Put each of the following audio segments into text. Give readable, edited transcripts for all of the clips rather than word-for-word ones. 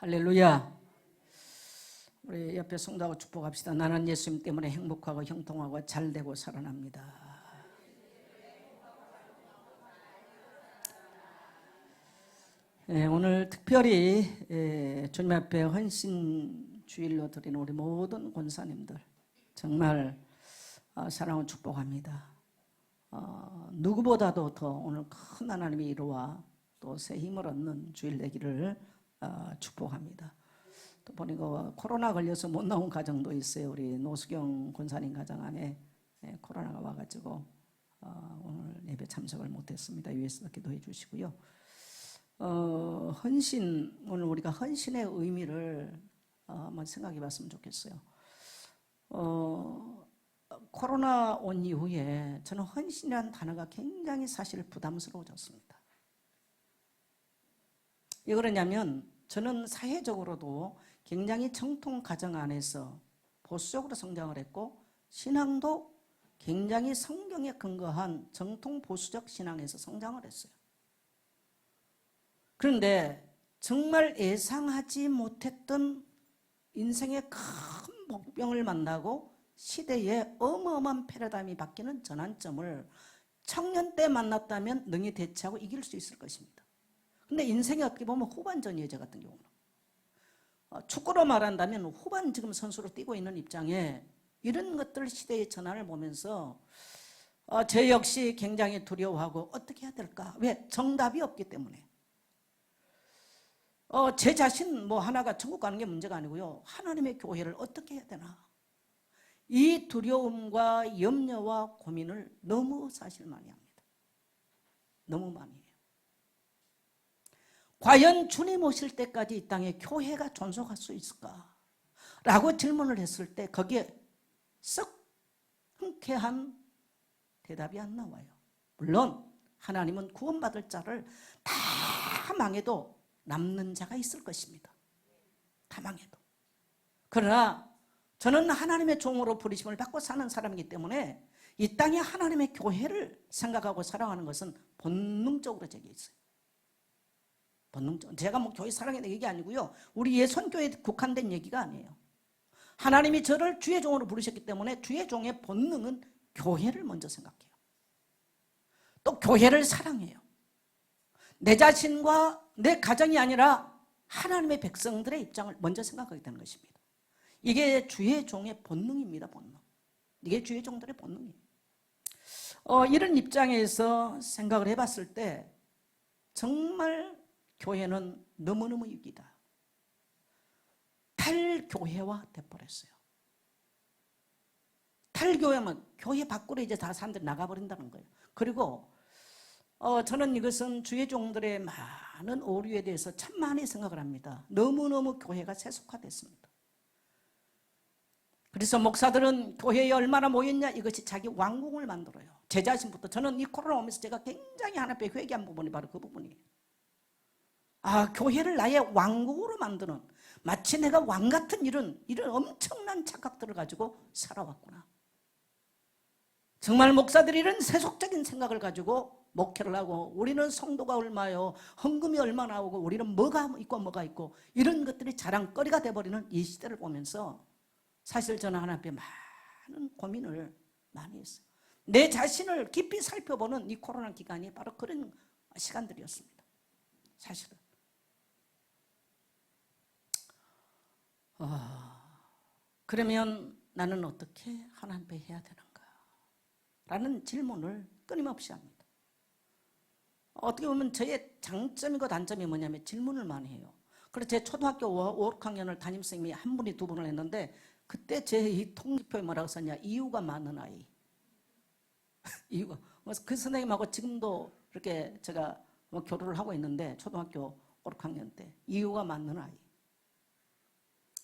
할렐루야. 우리 옆에 성도하고 축복합시다. 나는 예수님 때문에 행복하고 형통하고 잘되고 살아납니다. 오늘 특별히 주님 앞에 헌신 주일로 드리는 우리 모든 권사님들 정말 사랑을 축복합니다. 누구보다도 더 오늘 큰 하나님의 이루와 또 새 힘을 얻는 주일 되기를 축복합니다. 또 보니까 코로나 걸려서 못 나온 가정도 있어요. 우리 노수경 권사님 가정 안에 코로나가 와가지고 오늘 예배 참석을 못했습니다. 위에서 기도해 주시고요. 헌신, 오늘 우리가 헌신의 의미를 한번 생각해 봤으면 좋겠어요. 코로나 온 이후에 저는 헌신이라는 단어가 굉장히 사실 부담스러워졌습니다. 왜 그러냐면 저는 사회적으로도 굉장히 정통 가정 안에서 보수적으로 성장을 했고 신앙도 굉장히 성경에 근거한 정통 보수적 신앙에서 성장을 했어요. 그런데 정말 예상하지 못했던 인생의 큰 복병을 만나고 시대에 어마어마한 패러다임이 바뀌는 전환점을 청년 때 만났다면 능히 대처하고 이길 수 있을 것입니다. 근데 인생이 어떻게 보면 후반전이에요. 저 같은 경우는 축구로 말한다면 후반 지금 선수로 뛰고 있는 입장에 이런 것들 시대의 전환을 보면서 저 역시 굉장히 두려워하고 어떻게 해야 될까? 왜? 정답이 없기 때문에. 제 자신 하나가 천국 가는 게 문제가 아니고요. 하나님의 교회를 어떻게 해야 되나? 이 두려움과 염려와 고민을 너무 사실 많이 합니다. 너무 많이 해요. 과연 주님 오실 때까지 이 땅에 교회가 존속할 수 있을까? 라고 질문을 했을 때 거기에 썩 흔쾌한 대답이 안 나와요. 물론 하나님은 구원받을 자를 다 망해도 남는 자가 있을 것입니다. 다 망해도. 그러나 저는 하나님의 종으로 부르심을 받고 사는 사람이기 때문에 이 땅에 하나님의 교회를 생각하고 사랑하는 것은 본능적으로 제게 있어요. 본능적으로. 제가 교회 사랑하는 얘기 아니고요. 우리 예선교회에 국한된 얘기가 아니에요. 하나님이 저를 주의 종으로 부르셨기 때문에 주의 종의 본능은 교회를 먼저 생각해요. 또 교회를 사랑해요. 내 자신과 내 가정이 아니라 하나님의 백성들의 입장을 먼저 생각하게 되는 것입니다. 이게 주의 종의 본능입니다. 본능. 이게 주의 종들의 본능이에요. 이런 입장에서 생각을 해봤을 때 정말 교회는 너무너무 위기다. 탈교회화 돼버렸어요. 탈교회면 교회 밖으로 이제 다 사람들이 나가버린다는 거예요. 그리고 저는 이것은 주의 종들의 많은 오류에 대해서 참 많이 생각을 합니다. 너무너무 교회가 세속화됐습니다. 그래서 목사들은 교회에 얼마나 모였냐 이것이 자기 왕궁을 만들어요. 제 자신부터. 저는 이 코로나 오면서 제가 굉장히 하나 앞에 회개한 부분이 바로 그 부분이에요. 교회를 나의 왕국으로 만드는, 마치 내가 왕 같은 이런 엄청난 착각들을 가지고 살아왔구나. 정말 목사들이 이런 세속적인 생각을 가지고 목회를 하고 우리는 성도가 얼마요, 헌금이 얼마 나오고 우리는 뭐가 있고 이런 것들이 자랑거리가 돼버리는 이 시대를 보면서 사실 저는 하나님 앞에 많은 고민을 많이 했어요. 내 자신을 깊이 살펴보는 이 코로나 기간이 바로 그런 시간들이었습니다. 사실은. 그러면 나는 어떻게 하나님 앞에 해야 되는가? 라는 질문을 끊임없이 합니다. 어떻게 보면 저의 장점이고 단점이 뭐냐면 질문을 많이 해요. 그래서 제 초등학교 5, 6학년을 담임선생님이 한 분이 두 분을 했는데 그때 제 이 통지표에 뭐라고 썼냐? 이유가 많은 아이. 이유가. 그래서 그 선생님하고 지금도 이렇게 제가 교류를 하고 있는데 초등학교 5, 6학년 때 이유가 많은 아이.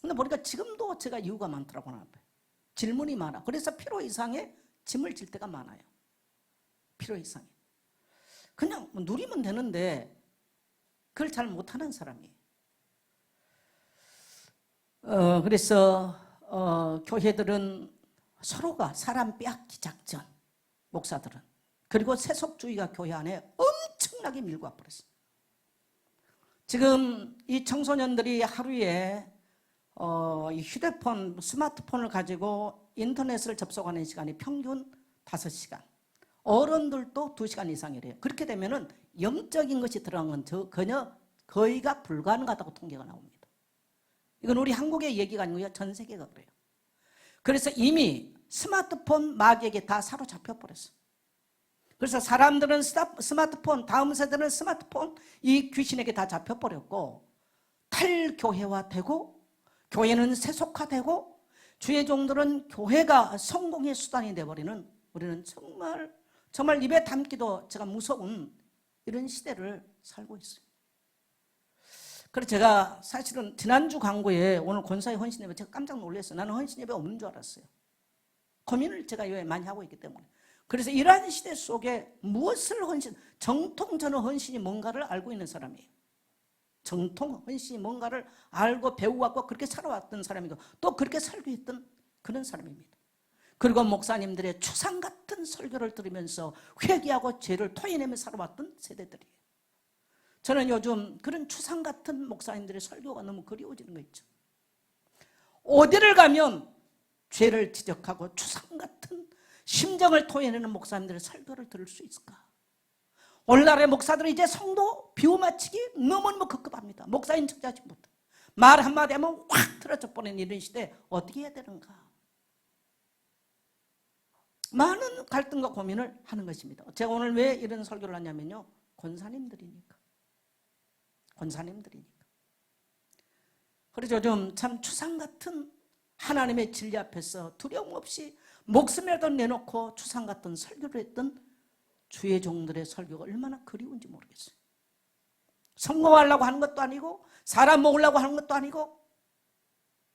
근데 보니까 지금도 제가 이유가 많더라고요. 질문이 많아. 그래서 필요 이상의 짐을 질 때가 많아요. 필요 이상에. 그냥 누리면 되는데 그걸 잘 못하는 사람이에요. 그래서 교회들은 서로가 사람 빼앗기 작전, 목사들은. 그리고 세속주의가 교회 안에 엄청나게 밀고 와버렸어요. 지금 이 청소년들이 하루에 이 휴대폰, 스마트폰을 가지고 인터넷을 접속하는 시간이 평균 5시간. 어른들도 2시간 이상이래요. 그렇게 되면은 영적인 것이 들어간 건 거의가 불가능하다고 통계가 나옵니다. 이건 우리 한국의 얘기가 아니고요. 전 세계가 그래요. 그래서 이미 스마트폰 마귀에게 다 사로잡혀 버렸어요. 그래서 사람들은 스마트폰, 다음 세대는 스마트폰, 이 귀신에게 다 잡혀버렸고, 탈교회화되고, 교회는 세속화되고, 주의 종들은 교회가 성공의 수단이 되어버리는, 우리는 정말 입에 담기도 제가 무서운 이런 시대를 살고 있어요. 그래서 제가 사실은 지난주 광고에 오늘 권사의 헌신 예배 제가 깜짝 놀랐어요. 나는 헌신 예배 없는 줄 알았어요. 고민을 제가 많이 하고 있기 때문에. 그래서 이러한 시대 속에 무엇을 정통 저는 헌신이 뭔가를 알고 있는 사람이에요. 정통 헌신이 뭔가를 알고 배워왔고 그렇게 살아왔던 사람이고 또 그렇게 살고 있던 그런 사람입니다. 그리고 목사님들의 추상 같은 설교를 들으면서 회개하고 죄를 토해내며 살아왔던 세대들이에요. 저는 요즘 그런 추상 같은 목사님들의 설교가 너무 그리워지는 거 있죠. 어디를 가면 죄를 지적하고 추상 같은 심정을 토해내는 목사님들의 설교를 들을 수 있을까? 오늘날의 목사들은 이제 성도 비유 맞추기 너무너무 급급합니다. 목사인 척하지 못해. 말 한마디 하면 확 틀어져 버리는 이런 시대에 어떻게 해야 되는가? 많은 갈등과 고민을 하는 것입니다. 제가 오늘 왜 이런 설교를 하냐면요. 권사님들이니까. 그래서 요즘 참 추상 같은 하나님의 진리 앞에서 두려움 없이 목숨이라도 내놓고 추상 같은 설교를 했던 주의 종들의 설교가 얼마나 그리운지 모르겠어요. 성공하려고 하는 것도 아니고 사람 먹으려고 하는 것도 아니고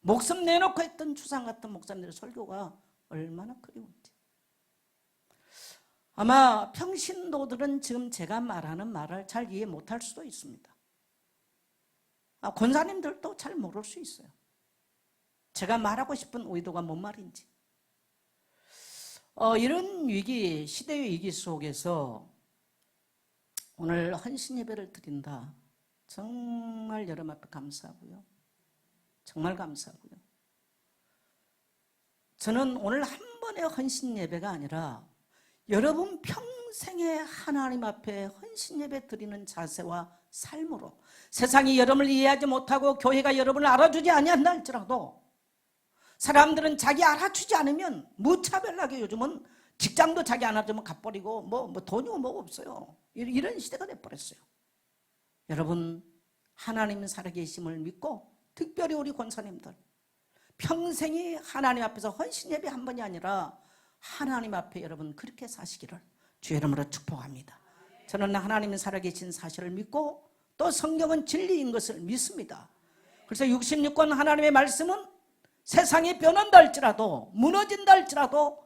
목숨 내놓고 했던 추상 같은 목사님들의 설교가 얼마나 그리운지. 아마 평신도들은 지금 제가 말하는 말을 잘 이해 못할 수도 있습니다. 권사님들도 잘 모를 수 있어요. 제가 말하고 싶은 의도가 뭔 말인지. 이런 위기, 시대의 위기 속에서 오늘 헌신 예배를 드린다. 정말 여러분 앞에 감사하고요. 정말 감사하고요. 저는 오늘 한 번의 헌신 예배가 아니라 여러분 평생에 하나님 앞에 헌신 예배 드리는 자세와 삶으로 세상이 여러분을 이해하지 못하고 교회가 여러분을 알아주지 아니한다 할지라도 사람들은 자기 알아주지 않으면 무차별하게 요즘은 직장도 자기 안 알아주면 갚버리고 뭐 돈이고 뭐가 없어요. 이런 시대가 돼버렸어요. 여러분 하나님 살아계심을 믿고 특별히 우리 권사님들 평생이 하나님 앞에서 헌신 예배 한 번이 아니라 하나님 앞에 여러분 그렇게 사시기를 주의 이름으로 축복합니다. 저는 하나님이 살아계신 사실을 믿고 또 성경은 진리인 것을 믿습니다. 그래서 66권 하나님의 말씀은 세상이 변한다 할지라도 무너진다 할지라도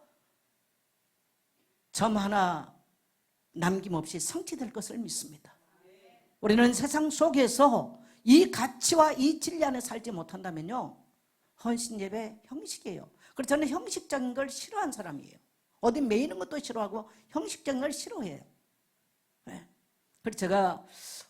점 하나 남김없이 성취될 것을 믿습니다. 우리는 세상 속에서 이 가치와 이 진리 안에 살지 못한다면요 헌신 예배 형식이에요. 그래서 저는 형식적인 걸 싫어하는 사람이에요. 어디 매이는 것도 싫어하고 형식적인 걸 싫어해요. 네. 그래서 제가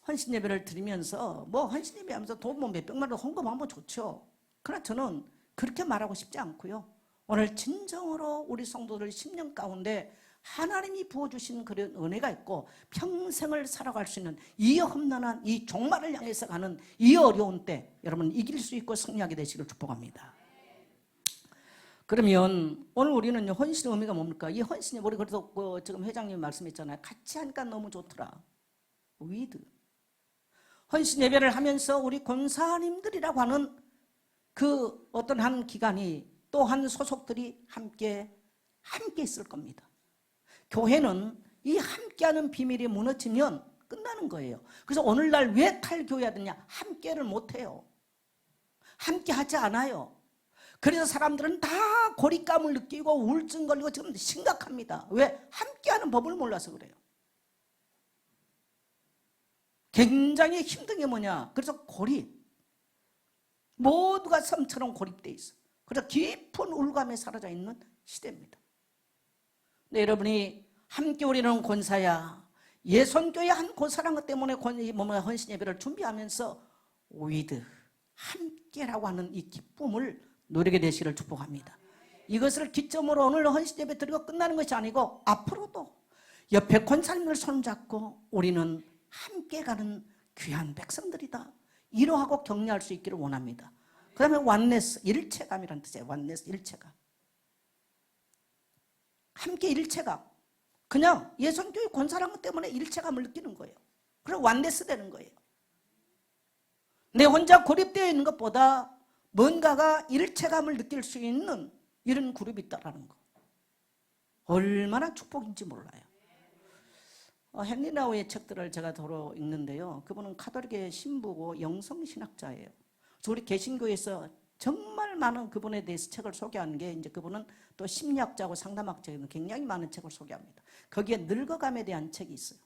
헌신 예배를 드리면서 헌신 예배 하면서 돈 몇백만 원 헌금하면 좋죠. 그러나 저는 그렇게 말하고 싶지 않고요. 오늘 진정으로 우리 성도들 10년 가운데 하나님이 부어주신 그런 은혜가 있고 평생을 살아갈 수 있는 이 험난한 이 종말을 향해서 가는 이 어려운 때 여러분 이길 수 있고 승리하게 되시길 축복합니다. 그러면 오늘 우리는 헌신의 의미가 뭡니까? 이 헌신이 우리 그래서 지금 회장님 말씀했잖아요. 같이 하니까 너무 좋더라. 위드. 헌신 예배를 하면서 우리 권사님들이라고 하는 그 어떤 한 기관이 또 한 소속들이 함께 있을 겁니다. 교회는 이 함께하는 비밀이 무너지면 끝나는 거예요. 그래서 오늘날 왜 탈교해야 되냐? 함께를 못해요. 함께하지 않아요. 그래서 사람들은 다 고립감을 느끼고 우울증 걸리고 지금 심각합니다. 왜? 함께하는 법을 몰라서 그래요. 굉장히 힘든 게 뭐냐? 그래서 고립. 모두가 섬처럼 고립되어 있어. 그래서 깊은 우울감에 사라져 있는 시대입니다. 근데 여러분이 함께 우리는 권사야 예선교회 한 고사랑어 때문에 헌신 예배를 준비하면서 with 함께라고 하는 이 기쁨을 누리게 되시기를 축복합니다. 이것을 기점으로 오늘 헌신 예배 드리고 끝나는 것이 아니고 앞으로도 옆에 권사님을 손잡고 우리는 함께 가는 귀한 백성들이다, 이러하고 격려할 수 있기를 원합니다. 그 다음에 원네스, 일체감이라는 뜻이에요. 원네스, 일체감. 함께 일체감. 그냥 예선교회 권사랑어 때문에 일체감을 느끼는 거예요. 그리고 원네스 되는 거예요. 내 혼자 고립되어 있는 것보다 뭔가가 일체감을 느낄 수 있는 이런 그룹이 있다는 거, 얼마나 축복인지 몰라요. 헨리 나우의 책들을 제가 도로 읽는데요, 그분은 카톨릭의 신부고 영성신학자예요. 그래서 우리 개신교에서 정말 많은 그분에 대해서 책을 소개하는 게, 이제 그분은 또 심리학자고 상담학자에는 굉장히 많은 책을 소개합니다. 거기에 늙어감에 대한 책이 있어요.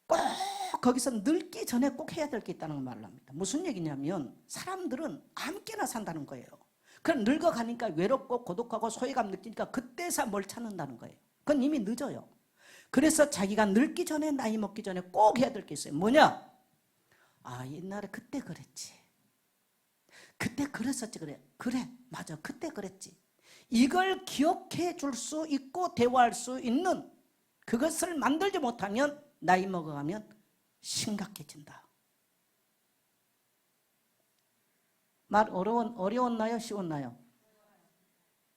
꼭 거기서 늙기 전에 꼭 해야 될 게 있다는 걸 말을 합니다. 무슨 얘기냐면 사람들은 아무렇게나 산다는 거예요. 그럼 늙어가니까 외롭고 고독하고 소외감 느끼니까 그때서 뭘 찾는다는 거예요. 그건 이미 늦어요. 그래서 자기가 늙기 전에, 나이 먹기 전에 꼭 해야 될 게 있어요. 뭐냐? 아, 옛날에 그때 그랬지, 그때 그랬었지, 그래 맞아, 그때 그랬지. 이걸 기억해 줄 수 있고 대화할 수 있는 그것을 만들지 못하면 나이 먹어가면 심각해진다. 말 어려웠나요? 쉬웠나요?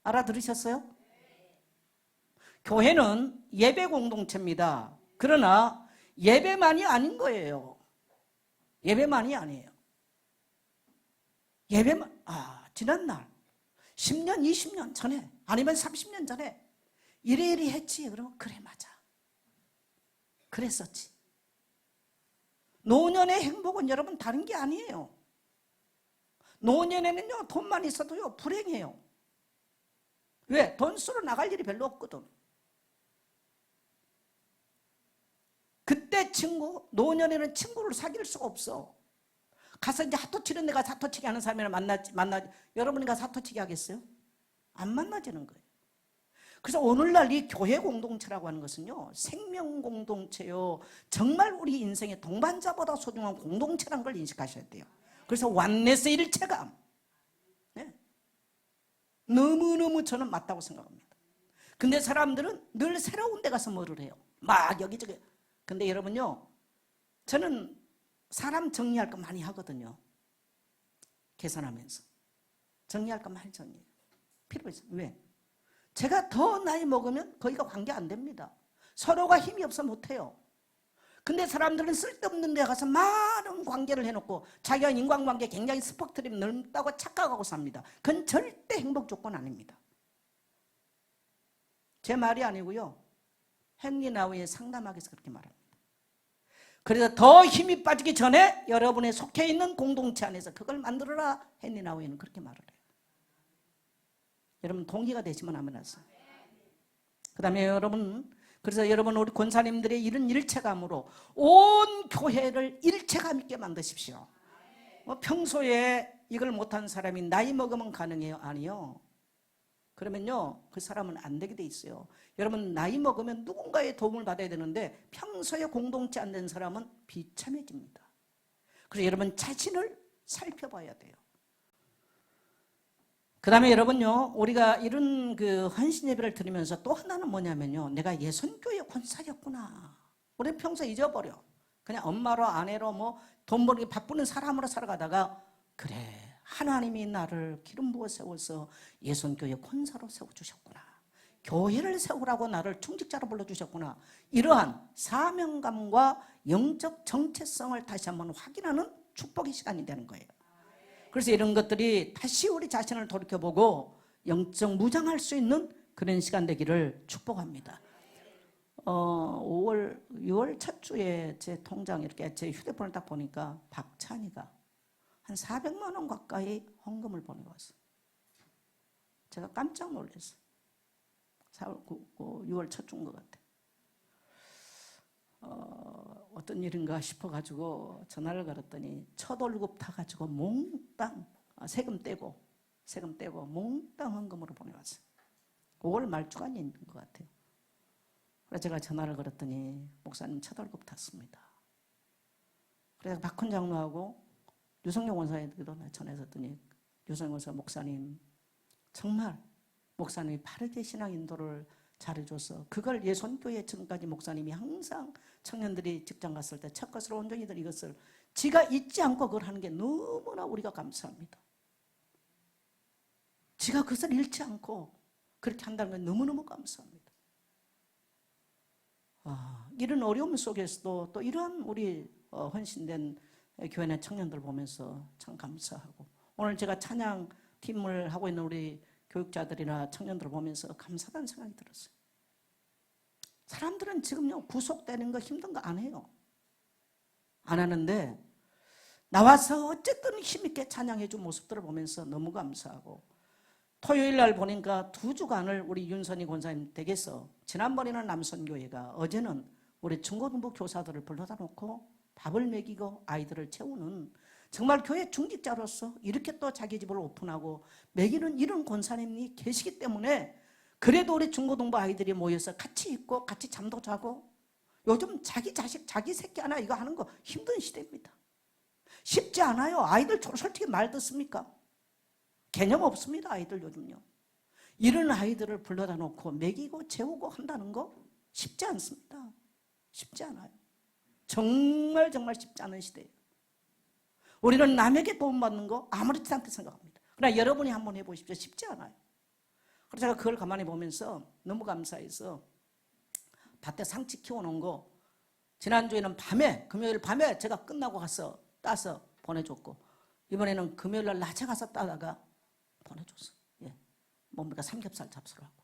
알아들으셨어요? 교회는 예배 공동체입니다. 그러나 예배만이 아닌 거예요. 예배만이 아니에요. 예배만, 지난날 10년, 20년 전에, 아니면 30년 전에 이래 했지. 그러면 그래 맞아, 그랬었지. 노년의 행복은 여러분 다른 게 아니에요. 노년에는요, 돈만 있어도요 불행해요. 왜? 돈 쓰러 나갈 일이 별로 없거든. 그때 노년에는 친구를 사귈 수가 없어. 가서 이제 사토치는 내가 사토치기 하는 사람이랑 만나지. 여러분이가 사토치기 하겠어요? 안 만나지는 거예요. 그래서 오늘날 이 교회 공동체라고 하는 것은요, 생명 공동체요, 정말 우리 인생의 동반자보다 소중한 공동체라는 걸 인식하셔야 돼요. 그래서 완네스 일체감, 네. 너무너무 저는 맞다고 생각합니다. 근데 사람들은 늘 새로운 데 가서 뭐를 해요? 막 여기저기. 근데 여러분요, 저는 사람 정리할 거 많이 하거든요. 계산하면서 정리할 거 많이 정리해요. 필요 있어요. 왜? 제가 더 나이 먹으면 거기가 관계 안 됩니다. 서로가 힘이 없어 못해요. 근데 사람들은 쓸데없는 데 가서 많은 관계를 해놓고 자기가 인간관계 굉장히 스펙트럼이 넓다고 착각하고 삽니다. 그건 절대 행복 조건 아닙니다. 제 말이 아니고요, 헨리 나우의 상담학에서 그렇게 말합니다. 그래서 더 힘이 빠지기 전에 여러분의 속해 있는 공동체 안에서 그걸 만들어라. 헨리 나우에는 그렇게 말을 해요. 여러분 동의가 되시면 하면 하세요. 그 다음에 여러분, 그래서 여러분 우리 권사님들의 이런 일체감으로 온 교회를 일체감 있게 만드십시오. 평소에 이걸 못한 사람이 나이 먹으면 가능해요? 아니요. 그러면요, 그 사람은 안 되게 돼 있어요. 여러분 나이 먹으면 누군가의 도움을 받아야 되는데 평소에 공동체 안 된 사람은 비참해집니다. 그래서 여러분 자신을 살펴봐야 돼요. 그 다음에 여러분요, 우리가 이런 그 헌신 예배를 드리면서 또 하나는 뭐냐면요, 내가 예선교회 권사였구나. 우리는 평소에 잊어버려. 그냥 엄마로 아내로 뭐 돈 벌기 바쁘는 사람으로 살아가다가, 그래 하나님이 나를 기름 부어 세워서 예선교회 권사로 세워주셨구나, 교회를 세우라고 나를 충직자로 불러주셨구나. 이러한 사명감과 영적 정체성을 다시 한번 확인하는 축복의 시간이 되는 거예요. 그래서 이런 것들이 다시 우리 자신을 돌이켜보고 영적 무장할 수 있는 그런 시간 되기를 축복합니다. 6월 첫 주에 제 통장 이렇게 제 휴대폰을 딱 보니까 박찬희가 한 400만 원 가까이 헌금을 보내왔어요. 제가 깜짝 놀랐어요. 6월 첫 주인 것 같아요. 어떤 일인가 싶어가지고 전화를 걸었더니 첫 월급 타가지고 몽땅 세금 떼고 몽땅 헌금으로 보내왔어요. 5월 말주간이 있는 것 같아요. 그래서 제가 전화를 걸었더니 목사님 첫 월급 탔습니다. 그래서 박훈 장로하고 유성룡 원사에게도 전해줬더니 유성룡 원사 목사님 정말 목사님이 바르게 신앙 인도를 잘해줘서 그걸 예손교회 지금까지 목사님이 항상 청년들이 직장 갔을 때 첫 것으로 온종이들 이것을 지가 잊지 않고 그걸 하는 게 너무나 우리가 감사합니다. 지가 그것을 잃지 않고 그렇게 한다는 건 너무너무 감사합니다. 이런 어려움 속에서도 또 이러한 우리 헌신된 교회 청년들 보면서 참 감사하고 오늘 제가 찬양 팀을 하고 있는 우리 교육자들이나 청년들을 보면서 감사하다는 생각이 들었어요. 사람들은 지금요 구속되는 거 힘든 거 안 해요. 안 하는데 나와서 어쨌든 힘있게 찬양해 준 모습들을 보면서 너무 감사하고 토요일 날 보니까 2주간을 우리 윤선희 권사님 댁에서 지난번에는 남선교회가 어제는 우리 중고등부 교사들을 불러다 놓고 밥을 먹이고 아이들을 채우는 정말 교회 중직자로서 이렇게 또 자기 집을 오픈하고 먹이는 이런 권사님이 계시기 때문에 그래도 우리 중고등부 아이들이 모여서 같이 있고 같이 잠도 자고 요즘 자기 자식 자기 새끼 하나 이거 하는 거 힘든 시대입니다. 쉽지 않아요. 아이들 솔직히 말 듣습니까? 개념 없습니다. 아이들 요즘요. 이런 아이들을 불러다 놓고 먹이고 재우고 한다는 거 쉽지 않습니다. 쉽지 않아요. 정말 쉽지 않은 시대예요. 우리는 남에게 도움받는 거 아무렇지 않게 생각합니다. 그러나 여러분이 한번 해보십시오. 쉽지 않아요. 그래서 제가 그걸 가만히 보면서 너무 감사해서 밭에 상치 키워놓은 거 지난주에는 금요일 밤에 제가 끝나고 가서 따서 보내줬고 이번에는 금요일 날 낮에 가서 따다가 보내줬어. 뭡니까? 삼겹살 잡수로 하고.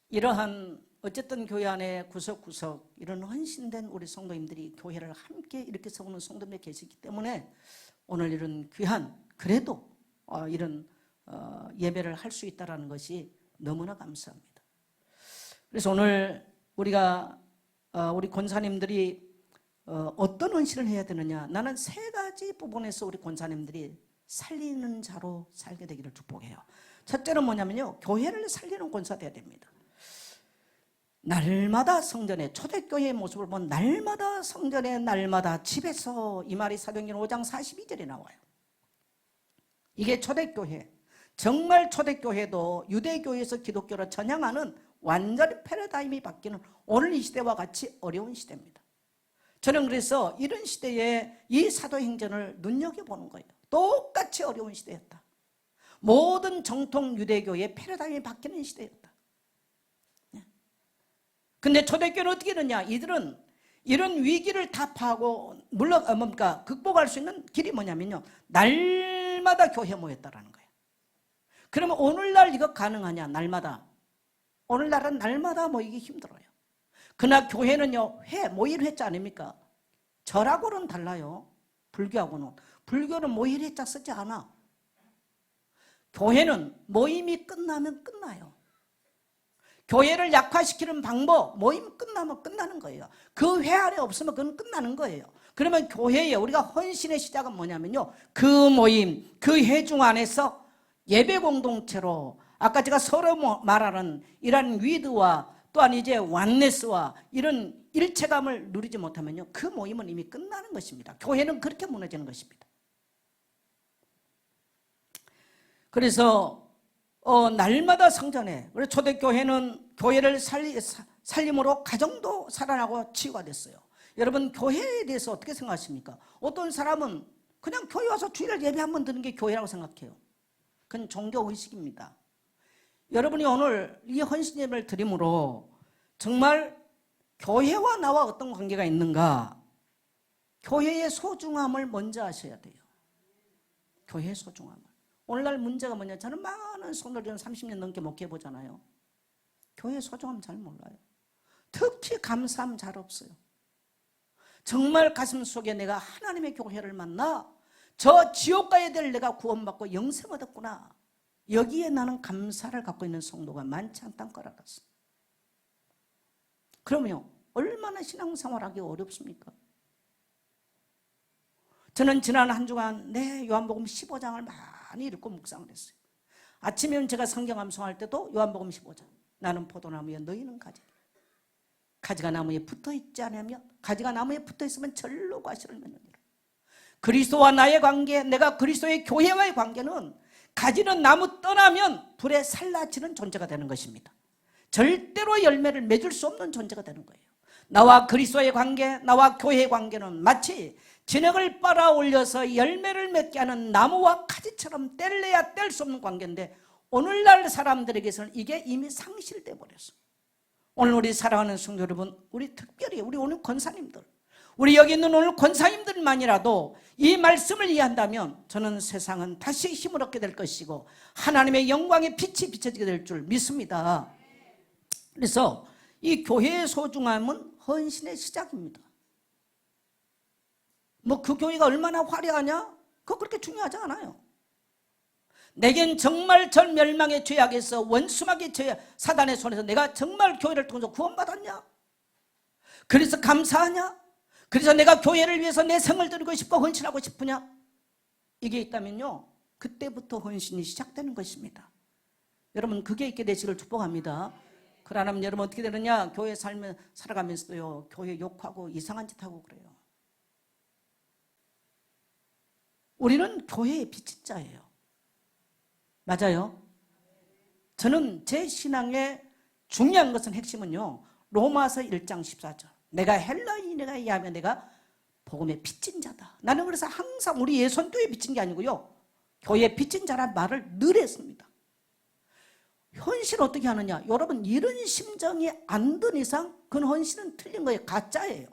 이러한 어쨌든 교회 안에 구석구석 이런 헌신된 우리 성도님들이 교회를 함께 이렇게 세우는 성도님들이 계시기 때문에 오늘 이런 귀한 그래도 이런 예배를 할 수 있다는 것이 너무나 감사합니다. 그래서 오늘 우리가 우리 권사님들이 어떤 헌신을 해야 되느냐, 나는 3가지 부분에서 우리 권사님들이 살리는 자로 살게 되기를 축복해요. 첫째는 뭐냐면요, 교회를 살리는 권사 되어야 됩니다. 날마다 성전에, 초대교회의 모습을 본 날마다 성전에 날마다 집에서, 이 말이 사도행전 5장 42절에 나와요. 이게 초대교회, 정말 초대교회도 유대교회에서 기독교로 전향하는 완전히 패러다임이 바뀌는 오늘 이 시대와 같이 어려운 시대입니다. 저는 그래서 이런 시대에 이 사도행전을 눈여겨보는 거예요. 똑같이 어려운 시대였다. 모든 정통 유대교의 패러다임이 바뀌는 시대였다. 근데 초대교회는 어떻게 되느냐, 이들은 이런 위기를 타파하고 물론 극복할 수 있는 길이 뭐냐면요, 날마다 교회 모였다라는 거예요. 그러면 오늘날 이거 가능하냐? 날마다. 오늘날은 날마다 모이기 힘들어요. 그러나 교회는요, 모일 회자 아닙니까? 절하고는 달라요. 불교하고는. 불교는 모일 회자 쓰지 않아. 교회는 모임이 끝나면 끝나요. 교회를 약화시키는 방법, 모임 끝나면 끝나는 거예요. 그 회 안에 없으면 그건 끝나는 거예요. 그러면 교회에 우리가 헌신의 시작은 뭐냐면요, 그 모임, 그 회중 안에서 예배 공동체로 아까 제가 서로 말하는 이런 위드와 또한 이제 완네스와 이런 일체감을 누리지 못하면요, 그 모임은 이미 끝나는 것입니다. 교회는 그렇게 무너지는 것입니다. 그래서 날마다 성전에, 그래서 초대교회는 교회를 살림으로 가정도 살아나고 치유가 됐어요. 여러분, 교회에 대해서 어떻게 생각하십니까? 어떤 사람은 그냥 교회 와서 주일날 예배 한번 드는 게 교회라고 생각해요. 그건 종교의식입니다. 여러분이 오늘 이 헌신 예배를 드림으로 정말 교회와 나와 어떤 관계가 있는가, 교회의 소중함을 먼저 아셔야 돼요. 교회의 소중함을. 오늘날 문제가 뭐냐, 저는 많은 성도들은 30년 넘게 목회해보잖아요. 교회의 소중함 잘 몰라요. 특히 감사함 잘 없어요. 정말 가슴 속에 내가 하나님의 교회를 만나 저 지옥 가야 될 내가 구원받고 영생 얻었구나, 여기에 나는 감사를 갖고 있는 성도가 많지 않다는 걸 알았어. 그러면요, 얼마나 신앙생활하기 어렵습니까? 저는 지난 한 주간 요한복음 15장을 많이 읽고 묵상을 했어요. 아침에는 제가 성경 암송할 때도 요한복음 15장, 나는 포도나무여 너희는 가지. 가지가 나무에 붙어 있지 않으며 가지가 나무에 붙어 있으면 절로 과실을 맺느니라. 그리스도와 나의 관계, 내가 그리스도의 교회와의 관계는 가지는 나무 떠나면 불에 살라지는 존재가 되는 것입니다. 절대로 열매를 맺을 수 없는 존재가 되는 거예요. 나와 그리스도의 관계, 나와 교회의 관계는 마치 진흙을 빨아 올려서 열매를 맺게 하는 나무와 가지처럼 뗄래야 뗄 수 없는 관계인데 오늘날 사람들에게서는 이게 이미 상실돼 버렸어요. 오늘 우리 사랑하는 성도 여러분, 우리 특별히 우리 오늘 권사님들, 우리 여기 있는 오늘 권사님들만이라도 이 말씀을 이해한다면 저는 세상은 다시 힘을 얻게 될 것이고 하나님의 영광의 빛이 비춰지게 될 줄 믿습니다. 그래서 이 교회의 소중함은 헌신의 시작입니다. 뭐 그 교회가 얼마나 화려하냐? 그거 그렇게 중요하지 않아요. 내겐 정말 전 멸망의 죄악에서 원수막의 죄 사단의 손에서 내가 정말 교회를 통해서 구원받았냐? 그래서 감사하냐? 그래서 내가 교회를 위해서 내 생을 드리고 싶고 헌신하고 싶으냐? 이게 있다면요, 그때부터 헌신이 시작되는 것입니다. 여러분 그게 있게 되시길 축복합니다. 그러면 여러분 어떻게 되느냐? 교회 살아가면서도요, 교회 욕하고 이상한 짓 하고 그래요. 우리는 교회의 빛인 자예요. 맞아요. 저는 제 신앙의 중요한 것은 핵심은요, 로마서 1장 14절. 내가 헬라인이라 하면 내가 복음의 빚진 자다. 나는 그래서 항상 우리 예선교회 빚진 게 아니고요, 교회 빚진 자란 말을 늘 했습니다. 헌신 어떻게 하느냐? 여러분 이런 심정이 안 든 이상 그 헌신은 틀린 거예요. 가짜예요.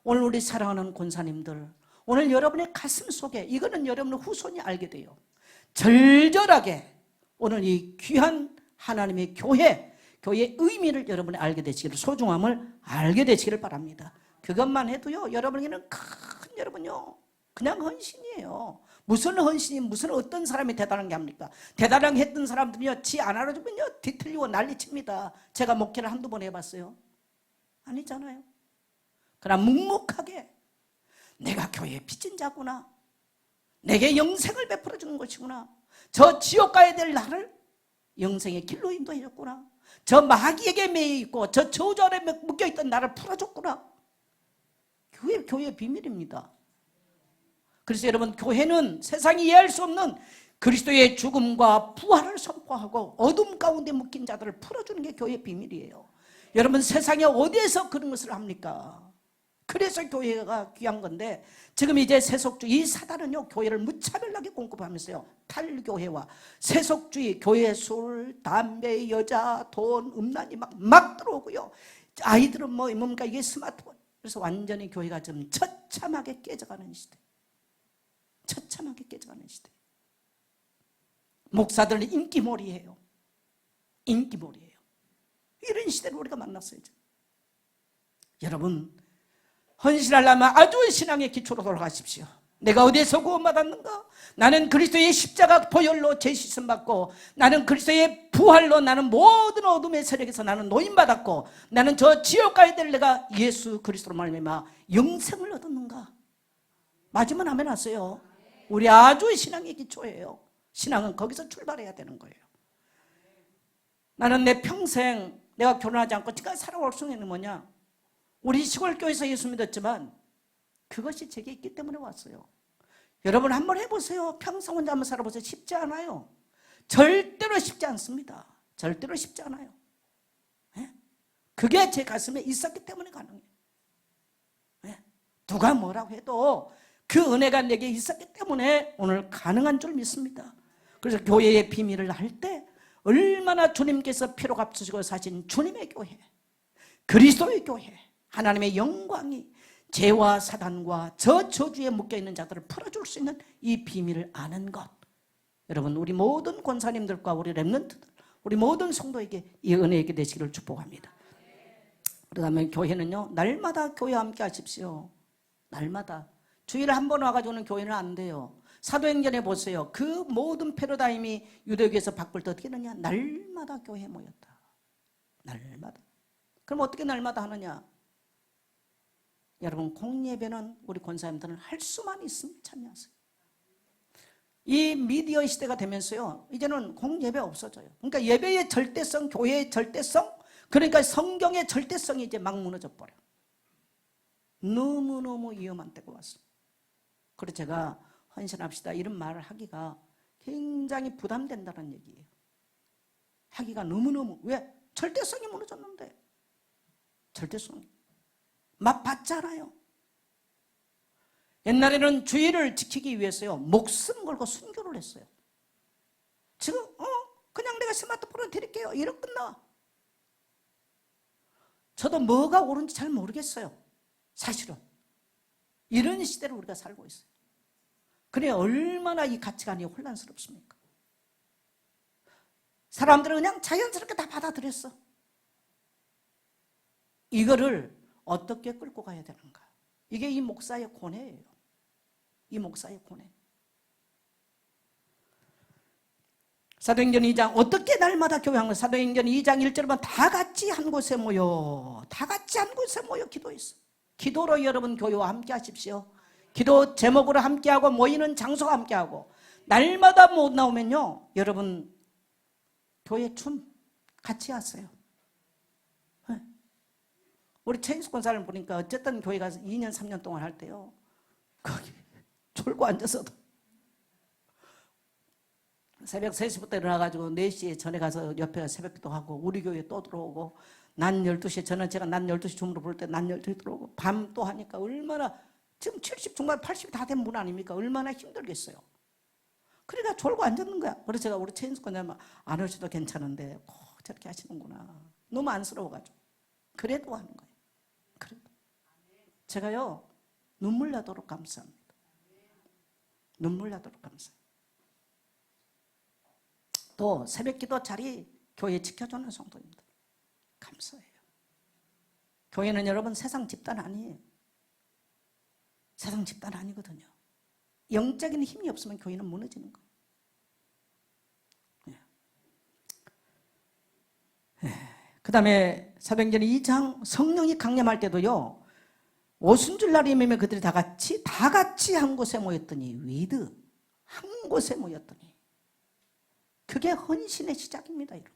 오늘 우리 사랑하는 권사님들, 오늘 여러분의 가슴 속에 이거는 여러분의 후손이 알게 돼요. 절절하게 오늘 이 귀한 하나님의 교회의 의미를 여러분이 알게 되시기를, 소중함을 알게 되시기를 바랍니다. 그것만 해도요, 여러분에게는 큰 여러분요, 그냥 헌신이에요. 무슨 헌신이, 무슨 어떤 사람이 대단한 게 합니까? 대단하게 했던 사람들이요, 지 안 알아주면요 뒤틀리고 난리칩니다. 제가 목회를 한두 번 해봤어요. 아니잖아요. 그러나 묵묵하게 내가 교회에 빚진 자구나, 내게 영생을 베풀어 주는 것이구나, 저 지옥 가야 될 나를 영생의 길로 인도해 줬구나, 저 마귀에게 매여 있고 저 저주 아래 묶여 있던 나를 풀어줬구나. 교회의 비밀입니다. 그래서 여러분, 교회는 세상이 이해할 수 없는 그리스도의 죽음과 부활을 선포하고 어둠 가운데 묶인 자들을 풀어주는 게 교회의 비밀이에요. 여러분 세상에 어디에서 그런 것을 합니까? 그래서 교회가 귀한 건데, 지금 이제 세속주의, 이 사단은요 교회를 무차별하게 공급하면서요, 탈교회와 세속주의, 교회 술, 담배, 여자, 돈, 음란이 막 들어오고요, 아이들은 뭡니까 이게 스마트폰. 그래서 완전히 교회가 좀 처참하게 깨져가는 시대, 처참하게 깨져가는 시대. 목사들은 인기몰이에요. 인기몰이에요. 이런 시대를 우리가 만났어요. 여러분 헌신하려면 아주 신앙의 기초로 돌아가십시오. 내가 어디에서 구원받았는가? 나는 그리스도의 십자가 보혈로 죄 씻음 받고, 나는 그리스도의 부활로 나는 모든 어둠의 세력에서 나는 노임받았고, 나는 저 지옥 가야 될 내가 예수 그리스도로 말미암아 영생을 얻었는가? 맞으면 아멘 하세요. 우리 아주 신앙의 기초예요. 신앙은 거기서 출발해야 되는 거예요. 나는 내 평생 내가 결혼하지 않고 지금까지 살아올 수 있는 뭐냐? 우리 시골교회에서 예수 믿었지만 그것이 제게 있기 때문에 왔어요. 여러분 한번 해보세요. 평생 혼자 한번 살아보세요. 쉽지 않아요. 절대로 쉽지 않습니다. 절대로 쉽지 않아요. 네? 그게 제 가슴에 있었기 때문에 가능해요. 네? 누가 뭐라고 해도 그 은혜가 내게 있었기 때문에 오늘 가능한 줄 믿습니다. 그래서 교회의 비밀을 할 때 얼마나 주님께서 피로 값주시고 사신 주님의 교회, 그리스도의 교회, 하나님의 영광이 죄와 사단과 저 저주에 묶여있는 자들을 풀어줄 수 있는 이 비밀을 아는 것, 여러분 우리 모든 권사님들과 우리 렘넌트들, 우리 모든 성도에게 이 은혜에게 되시기를 축복합니다. 그러면 교회는요, 날마다 교회와 함께 하십시오. 날마다. 주일에 한 번 와가지고는 교회는 안 돼요. 사도행전에 보세요. 그 모든 패러다임이 유대교에서 바꿀 때 어떻게 되느냐? 날마다 교회에 모였다. 날마다. 그럼 어떻게 날마다 하느냐? 여러분 공예배는 우리 권사님들은 할 수만 있으면 참여하세요. 이 미디어 시대가 되면서요, 이제는 공예배 없어져요. 그러니까 예배의 절대성, 교회의 절대성, 그러니까 성경의 절대성이 이제 막 무너져 버려. 너무너무 위험한 때가 왔어. 그래서 제가 헌신합시다 이런 말을 하기가 굉장히 부담된다는 얘기예요. 하기가 너무너무. 왜? 절대성이 무너졌는데. 절대성이. 맛봤잖아요. 옛날에는 주의를 지키기 위해서요, 목숨 걸고 순교를 했어요. 지금 그냥 내가 스마트폰을 드릴게요 이러고 끝나. 저도 뭐가 옳은지 잘 모르겠어요. 사실은 이런 시대를 우리가 살고 있어요. 그래 얼마나 이 가치관이 혼란스럽습니까? 사람들은 그냥 자연스럽게 다 받아들였어. 이거를 어떻게 끌고 가야 되는가? 이게 이 목사의 고뇌예요. 이 목사의 고뇌. 사도행전 2장 어떻게 날마다 교회하는 거예요? 사도행전 2장 1절에 보면 다 같이 한 곳에 모여, 다 같이 한 곳에 모여 기도했어. 기도로 여러분 교회와 함께 하십시오. 기도 제목으로 함께하고 모이는 장소와 함께하고 날마다 못 나오면요 여러분 교회 춤 같이 하세요. 우리 최인숙 권사를 보니까 어쨌든 교회 가서 2년 3년 동안 할 때요 거기 졸고 앉아서도 새벽 3시부터 일어나가지고 4시에 전에 가서 옆에 새벽기도 하고 우리 교회 또 들어오고 낮 12시에 저는 제가 낮 12시 주무로 부를 때 낮 12시에 들어오고 밤 또 하니까 얼마나 지금 70 중반 80이 다 된 분 아닙니까? 얼마나 힘들겠어요. 그러니까 졸고 앉았는 거야. 그래서 제가 우리 최인숙 권사님 안 오셔도 괜찮은데 꼭 저렇게 하시는구나. 너무 안쓰러워가지고 그래도 하는 거예요. 그래도 제가요 눈물 나도록 감사합니다. 눈물 나도록 감사해요. 또 새벽기도 자리 교회 지켜주는 성도님들 감사해요. 교회는 여러분 세상 집단 아니에요. 세상 집단 아니거든요. 영적인 힘이 없으면 교회는 무너지는 거예요. 그 다음에 사도행전 2장 성령이 강림할 때도요 오순절 날이면 그들이 다 같이 한 곳에 모였더니 위드 한 곳에 모였더니 그게 헌신의 시작입니다. 여러분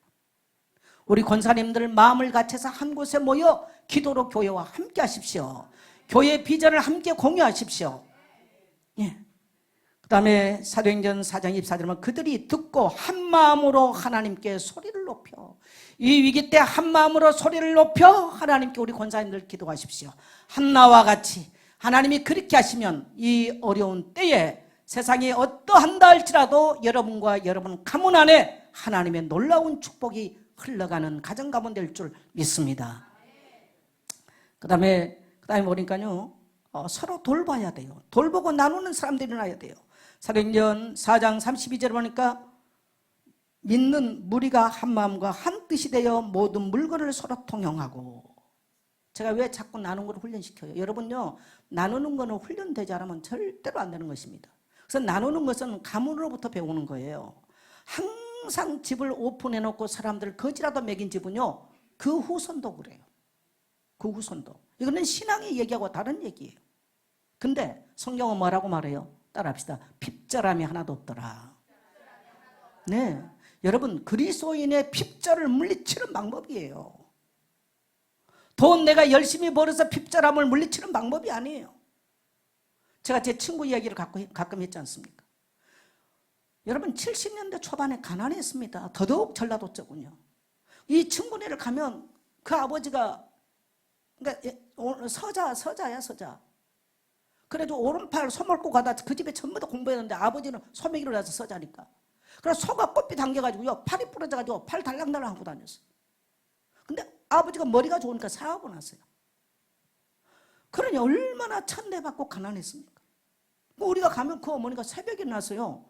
우리 권사님들 마음을 같이해서 한 곳에 모여 기도로 교회와 함께 하십시오. 교회의 비전을 함께 공유하십시오. 예. 그 다음에 사도행전 4장 24절에 보면 그들이 듣고 한마음으로 하나님께 소리를 높여 이 위기 때 한마음으로 소리를 높여 하나님께 우리 권사님들 기도하십시오. 한나와 같이 하나님이 그렇게 하시면 이 어려운 때에 세상이 어떠한다 할지라도 여러분과 여러분 가문 안에 하나님의 놀라운 축복이 흘러가는 가정 가문 될 줄 믿습니다. 그 다음에 보니까요 서로 돌봐야 돼요. 돌보고 나누는 사람들이 일어나야 돼요. 사도행전 4장 32절에 보니까 믿는 무리가 한 마음과 한 뜻이 되어 모든 물건을 서로 통용하고. 제가 왜 자꾸 나누는 걸 훈련시켜요? 여러분요 나누는 거는 훈련되지 않으면 절대로 안 되는 것입니다. 그래서 나누는 것은 가문으로부터 배우는 거예요. 항상 집을 오픈해 놓고 사람들 거지라도 먹인 집은요 그 후손도 그래요. 그 후손도. 이거는 신앙의 얘기하고 다른 얘기예요. 근데 성경은 뭐라고 말해요? 따라합시다. 핍절함이 하나도 없더라. 네, 여러분 그리스도인의 핍절을 물리치는 방법이에요. 돈 내가 열심히 벌어서 핍절함을 물리치는 방법이 아니에요. 제가 제 친구 이야기를 가끔 했지 않습니까? 여러분 70년대 초반에 가난했습니다. 더더욱 전라도 쪽은요. 이 친구네를 가면 그 아버지가 그러니까 서자야 서자. 그래도 오른팔 소몰고 가다 그 집에 전부 다 공부했는데 아버지는 소매기를 해서 서자니까. 그래서 소가 껍이 당겨가지고요 팔이 부러져가지고 팔 달랑달랑 하고 다녔어요. 근데 아버지가 머리가 좋으니까 사업을 하세요. 그러니 얼마나 천대받고 가난했습니까? 우리가 가면 그 어머니가 새벽에 나서요.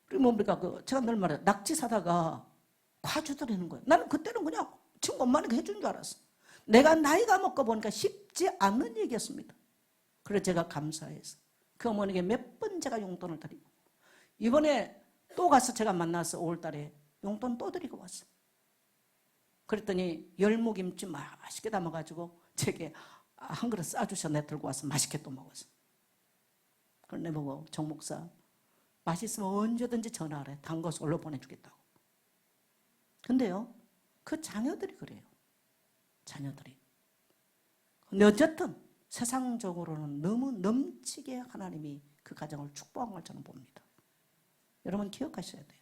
그리고 뭡니까 제가 늘 말해요. 낙지 사다가 과주더라는 거예요. 나는 그때는 그냥 친구 엄마니까 해준 줄 알았어. 내가 나이가 먹고 보니까 쉽지 않은 얘기였습니다. 그래서 제가 감사해서 그 어머니에게 몇 번 제가 용돈을 드리고 이번에 또 가서 제가 만나서 5월달에 용돈 또 드리고 왔어요. 그랬더니 열무김치 맛있게 담아가지고 제게 한 그릇 싸주셔 내 들고 와서 맛있게 또 먹었어. 그걸 내보고 정 목사 맛있으면 언제든지 전화하래. 단 거 솔로 보내주겠다고. 근데요 그 자녀들이 그래요. 자녀들이. 근데 어쨌든 세상적으로는 너무 넘치게 하나님이 그 가정을 축복한 걸 저는 봅니다. 여러분 기억하셔야 돼요.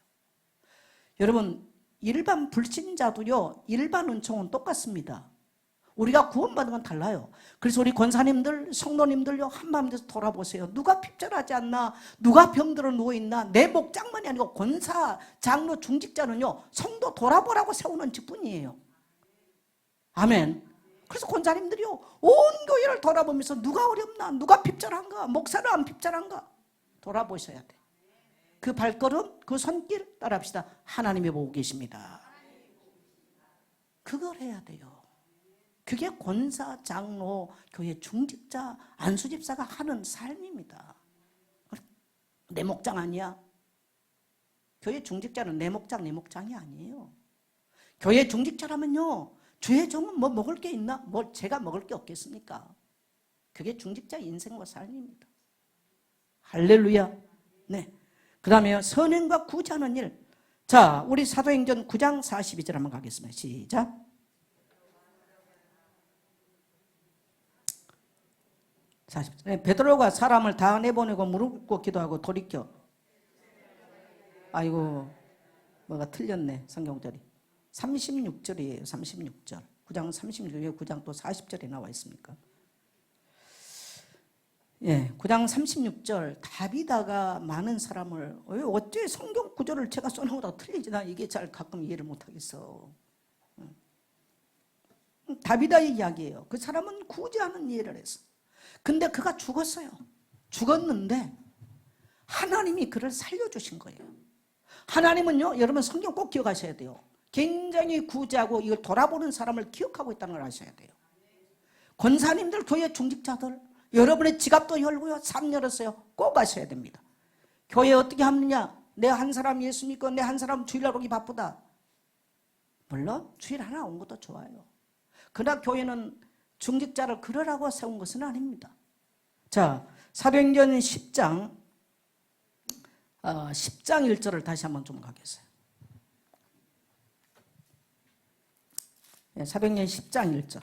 여러분 일반 불신자도요, 일반 은총은 똑같습니다. 우리가 구원받은 건 달라요. 그래서 우리 권사님들, 성도님들요, 한마음 돼서 돌아보세요. 누가 핍절하지 않나, 누가 병들어 누워있나. 내 목장만이 아니고 권사, 장로, 중직자는요, 성도 돌아보라고 세우는 직분이에요. 아멘. 그래서 권사님들이요, 온 교회를 돌아보면서 누가 어렵나, 누가 핍절한가, 목사는 안 핍절한가 돌아보셔야 돼. 그 발걸음, 그 손길 따라합시다. 하나님이 보고 계십니다. 그걸 해야 돼요. 그게 권사, 장로, 교회 중직자, 안수집사가 하는 삶입니다. 내 목장 아니야? 교회 중직자는 내 목장, 내 목장이 아니에요. 교회 중직자라면요, 주의 종은 뭐 먹을 게 있나? 뭐 제가 먹을 게 없겠습니까? 그게 중직자의 인생과 삶입니다. 할렐루야. 네. 그 다음에 선행과 구제하는 일. 자, 우리 사도행전 9장 42절 한번 가겠습니다. 시작. 베드로가 사람을 다 내보내고 무릎 꿇고 기도하고 돌이켜. 아이고, 뭐가 틀렸네, 성경절이. 36절이에요. 36절. 9장 36절에 9장 또 40절에 나와 있습니까? 예, 9장 36절. 다비다가 많은 사람을, 어째 성경 구절을 제가 써놓으다 틀리지? 나 이게 잘 가끔 이해를 못하겠어. 다비다의 이야기예요. 그 사람은 구제하는 일을 했어. 근데 그가 죽었어요. 죽었는데 하나님이 그를 살려주신 거예요. 하나님은요, 여러분 성경 꼭 기억하셔야 돼요. 굉장히 구제하고 이걸 돌아보는 사람을 기억하고 있다는 걸 아셔야 돼요. 권사님들, 교회 중직자들, 여러분의 지갑도 열고요, 삶 열었어요. 꼭 아셔야 됩니다. 교회 어떻게 하느냐? 내 한 사람 예수 믿고 내 한 사람 주일날 오기 바쁘다. 물론 주일 하나 온 것도 좋아요. 그러나 교회는 중직자를 그러라고 세운 것은 아닙니다. 자, 사도행전 10장 1절을 다시 한번 좀 가겠어요. 네, 사도행전 10장 1절.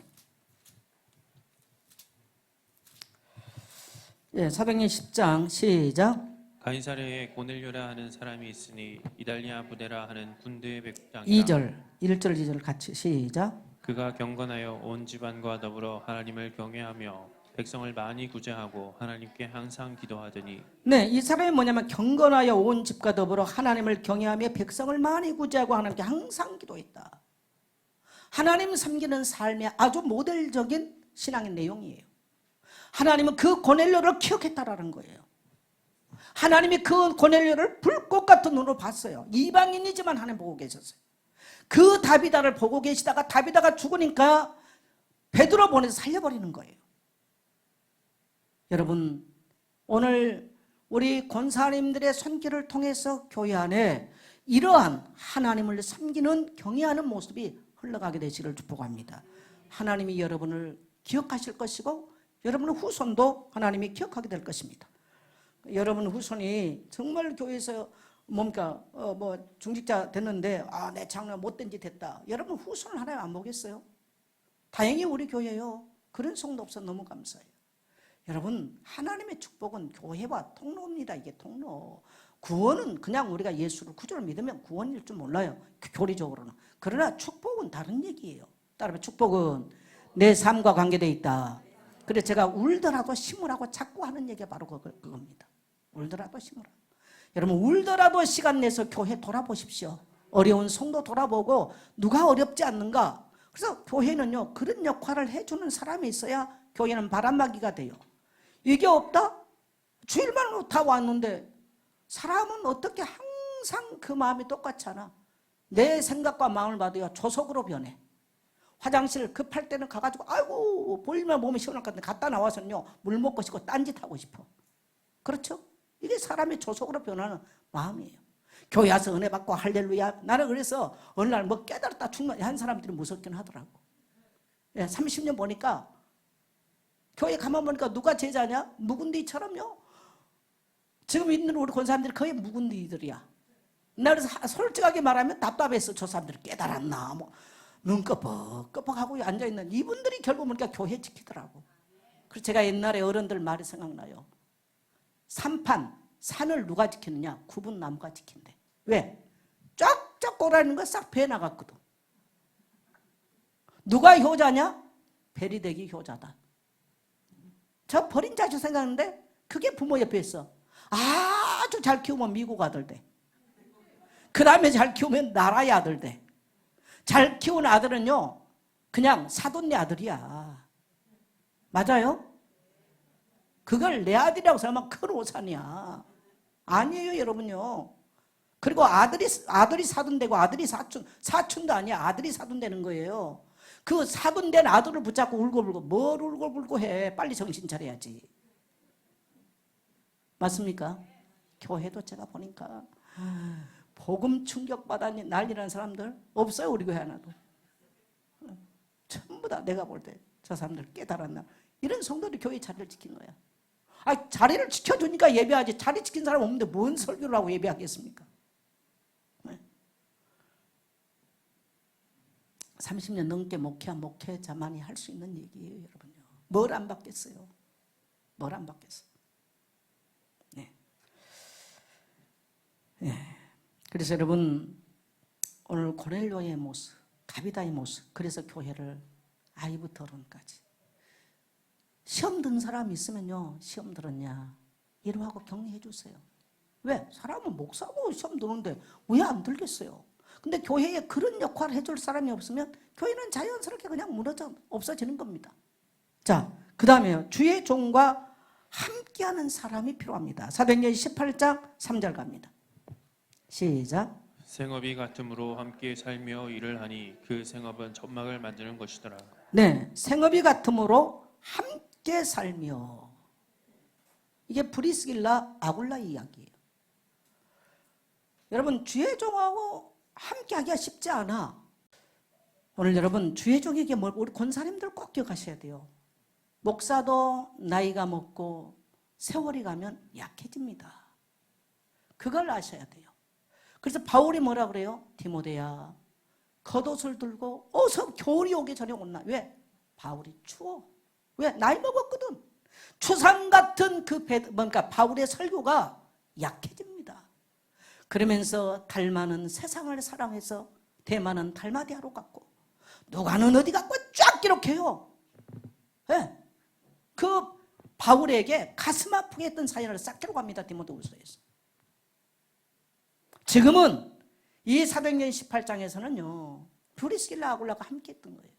예, 사도행전 10장 시작. 가이사랴에 고넬료라 하는 사람이 있으니 이달리아 부데라 하는 군대의 백장이라. 2절, 1절, 2절 같이 시작. 그가 경건하여 온 집안과 더불어 하나님을 경외하며 백성을 많이 구제하고 하나님께 항상 기도하더니. 네, 이 사람이 뭐냐면 경건하여 온 집과 더불어 하나님을 경외하며 백성을 많이 구제하고 하나님께 항상 기도했다. 하나님 섬기는 삶의 아주 모델적인 신앙의 내용이에요. 하나님은 그 고넬료를 기억했다라는 거예요. 하나님이 그 고넬료를 불꽃 같은 눈으로 봤어요. 이방인이지만 하나님 보고 계셨어요. 그 다비다를 보고 계시다가 다비다가 죽으니까 베드로 보내서 살려버리는 거예요. 여러분, 오늘 우리 권사님들의 손길을 통해서 교회 안에 이러한 하나님을 섬기는 경외하는 모습이 흘러가게 되시기를 축복합니다. 하나님이 여러분을 기억하실 것이고 여러분의 후손도 하나님이 기억하게 될 것입니다. 여러분 후손이 정말 교회에서 뭡니까 중직자 됐는데 내 장로가 못된 짓 했다. 여러분 후손을 하나님 안 보겠어요? 다행히 우리 교회요, 그런 성도 없어 너무 감사해요. 여러분 하나님의 축복은 교회와 통로입니다. 이게 통로. 구원은 그냥 우리가 예수를 구주를 믿으면 구원일 줄 몰라요, 교리적으로는. 그러나 축복은 다른 얘기예요. 따라서 축복은 내 삶과 관계되어 있다. 그래서 제가 울더라도 심으라고 자꾸 하는 얘기가 바로 그겁니다. 울더라도 심으라. 여러분 울더라도 시간 내서 교회 돌아보십시오. 어려운 성도 돌아보고 누가 어렵지 않는가. 그래서 교회는요, 그런 역할을 해주는 사람이 있어야 교회는 바람막이가 돼요. 이게 없다? 주일만 다 왔는데 사람은 어떻게 항상 그 마음이 똑같잖아. 내 생각과 마음을 받아야 조석으로 변해. 화장실 급할 때는 가가지고 아이고 보일만 몸이 시원할 것 같은데 갔다 나와서는요 물 먹고 싶고 딴짓하고 싶어. 그렇죠? 이게 사람의 조속으로 변하는 마음이에요. 교회 와서 은혜 받고 할렐루야. 나는 그래서 어느 날 뭐 깨달았다 충만 한 사람들이 무섭긴 하더라고. 30년 보니까 교회 가만 보니까 누가 제자냐? 묵은디처럼요. 지금 있는 우리 권사님들이 거의 묵은디들이야. 나 그래서 솔직하게 말하면 답답했어. 저 사람들이 깨달았나 눈 끄벅끄벅하고 앉아있는 이분들이 결국 보니까 교회 지키더라고. 그래서 제가 옛날에 어른들 말이 생각나요. 산을 누가 지키느냐? 구분나무가 지킨대. 왜? 쫙쫙 꼬라는 거 싹 베어나갔거든. 누가 효자냐? 베리대기 효자다. 저 버린 자식 생각하는데 그게 부모 옆에 있어. 아주 잘 키우면 미국 아들 돼. 그 다음에 잘 키우면 나라의 아들 돼. 잘 키운 아들은요 그냥 사돈네 아들이야. 맞아요? 그걸 내 아들이라고 생각하면 큰 오산이야. 아니에요 여러분요. 그리고 아들이 사돈 되고 아들이 사촌도 아니야. 아들이 사돈 되는 거예요. 그 사돈 된 아들을 붙잡고 울고불고 뭘 울고불고 해. 빨리 정신 차려야지. 맞습니까? 교회도 제가 보니까 복음 충격받아 난리라는 사람들 없어요. 우리 교회 하나도. 전부 다 내가 볼 때 저 사람들 깨달았나. 이런 성도들이 교회 자리를 지킨 거야. 자리를 지켜주니까 예배하지. 자리 지킨 사람 없는데 뭔 설교를 하고 예배하겠습니까? 30년 넘게 목회한 목회자만이 할 수 있는 얘기예요, 여러분요. 뭘 안 받겠어요? 뭘 안 받겠어요? 네. 네. 그래서 여러분 오늘 고넬료의 모습, 다비다의 모습, 그래서 교회를 아이부터 어른까지 시험 든 사람 있으면요, 시험 들었냐 이러하고 격려해 주세요. 왜? 사람은 목사고 시험 드는데 왜 안 들겠어요? 근데 교회에 그런 역할을 해줄 사람이 없으면 교회는 자연스럽게 그냥 무너져 없어지는 겁니다. 자, 그 다음에 주의 종과 함께하는 사람이 필요합니다. 사도행전 18장 3절 갑니다. 시작. 생업이 같음으로 함께 살며 일을 하니 그 생업은 천막을 만드는 것이더라. 네, 생업이 같음으로 함께 살며. 이게 프리스길라 아굴라 이야기예요. 여러분 주의 종하고 함께 하기가 쉽지 않아. 오늘 여러분 주의 종에게 우리 권사님들 꼭 기억하셔야 돼요. 목사도 나이가 먹고 세월이 가면 약해집니다. 그걸 아셔야 돼요. 그래서 바울이 뭐라 그래요? 디모데야 겉옷을 들고 어서 겨울이 오기 전에 온나. 왜? 바울이 추워. 왜? 나이 먹었거든. 추상 같은 그러니까 바울의 설교가 약해집니다. 그러면서 달마는 세상을 사랑해서 대마는 달마대하러 갔고 누가는 어디 갔고 쫙 기록해요. 네. 그 바울에게 가슴 아프게 했던 사연을 싹 기록합니다. 디모데후서에서. 지금은 이 사도행전 18장에서는요 브리스길라 아굴라가 함께 했던 거예요.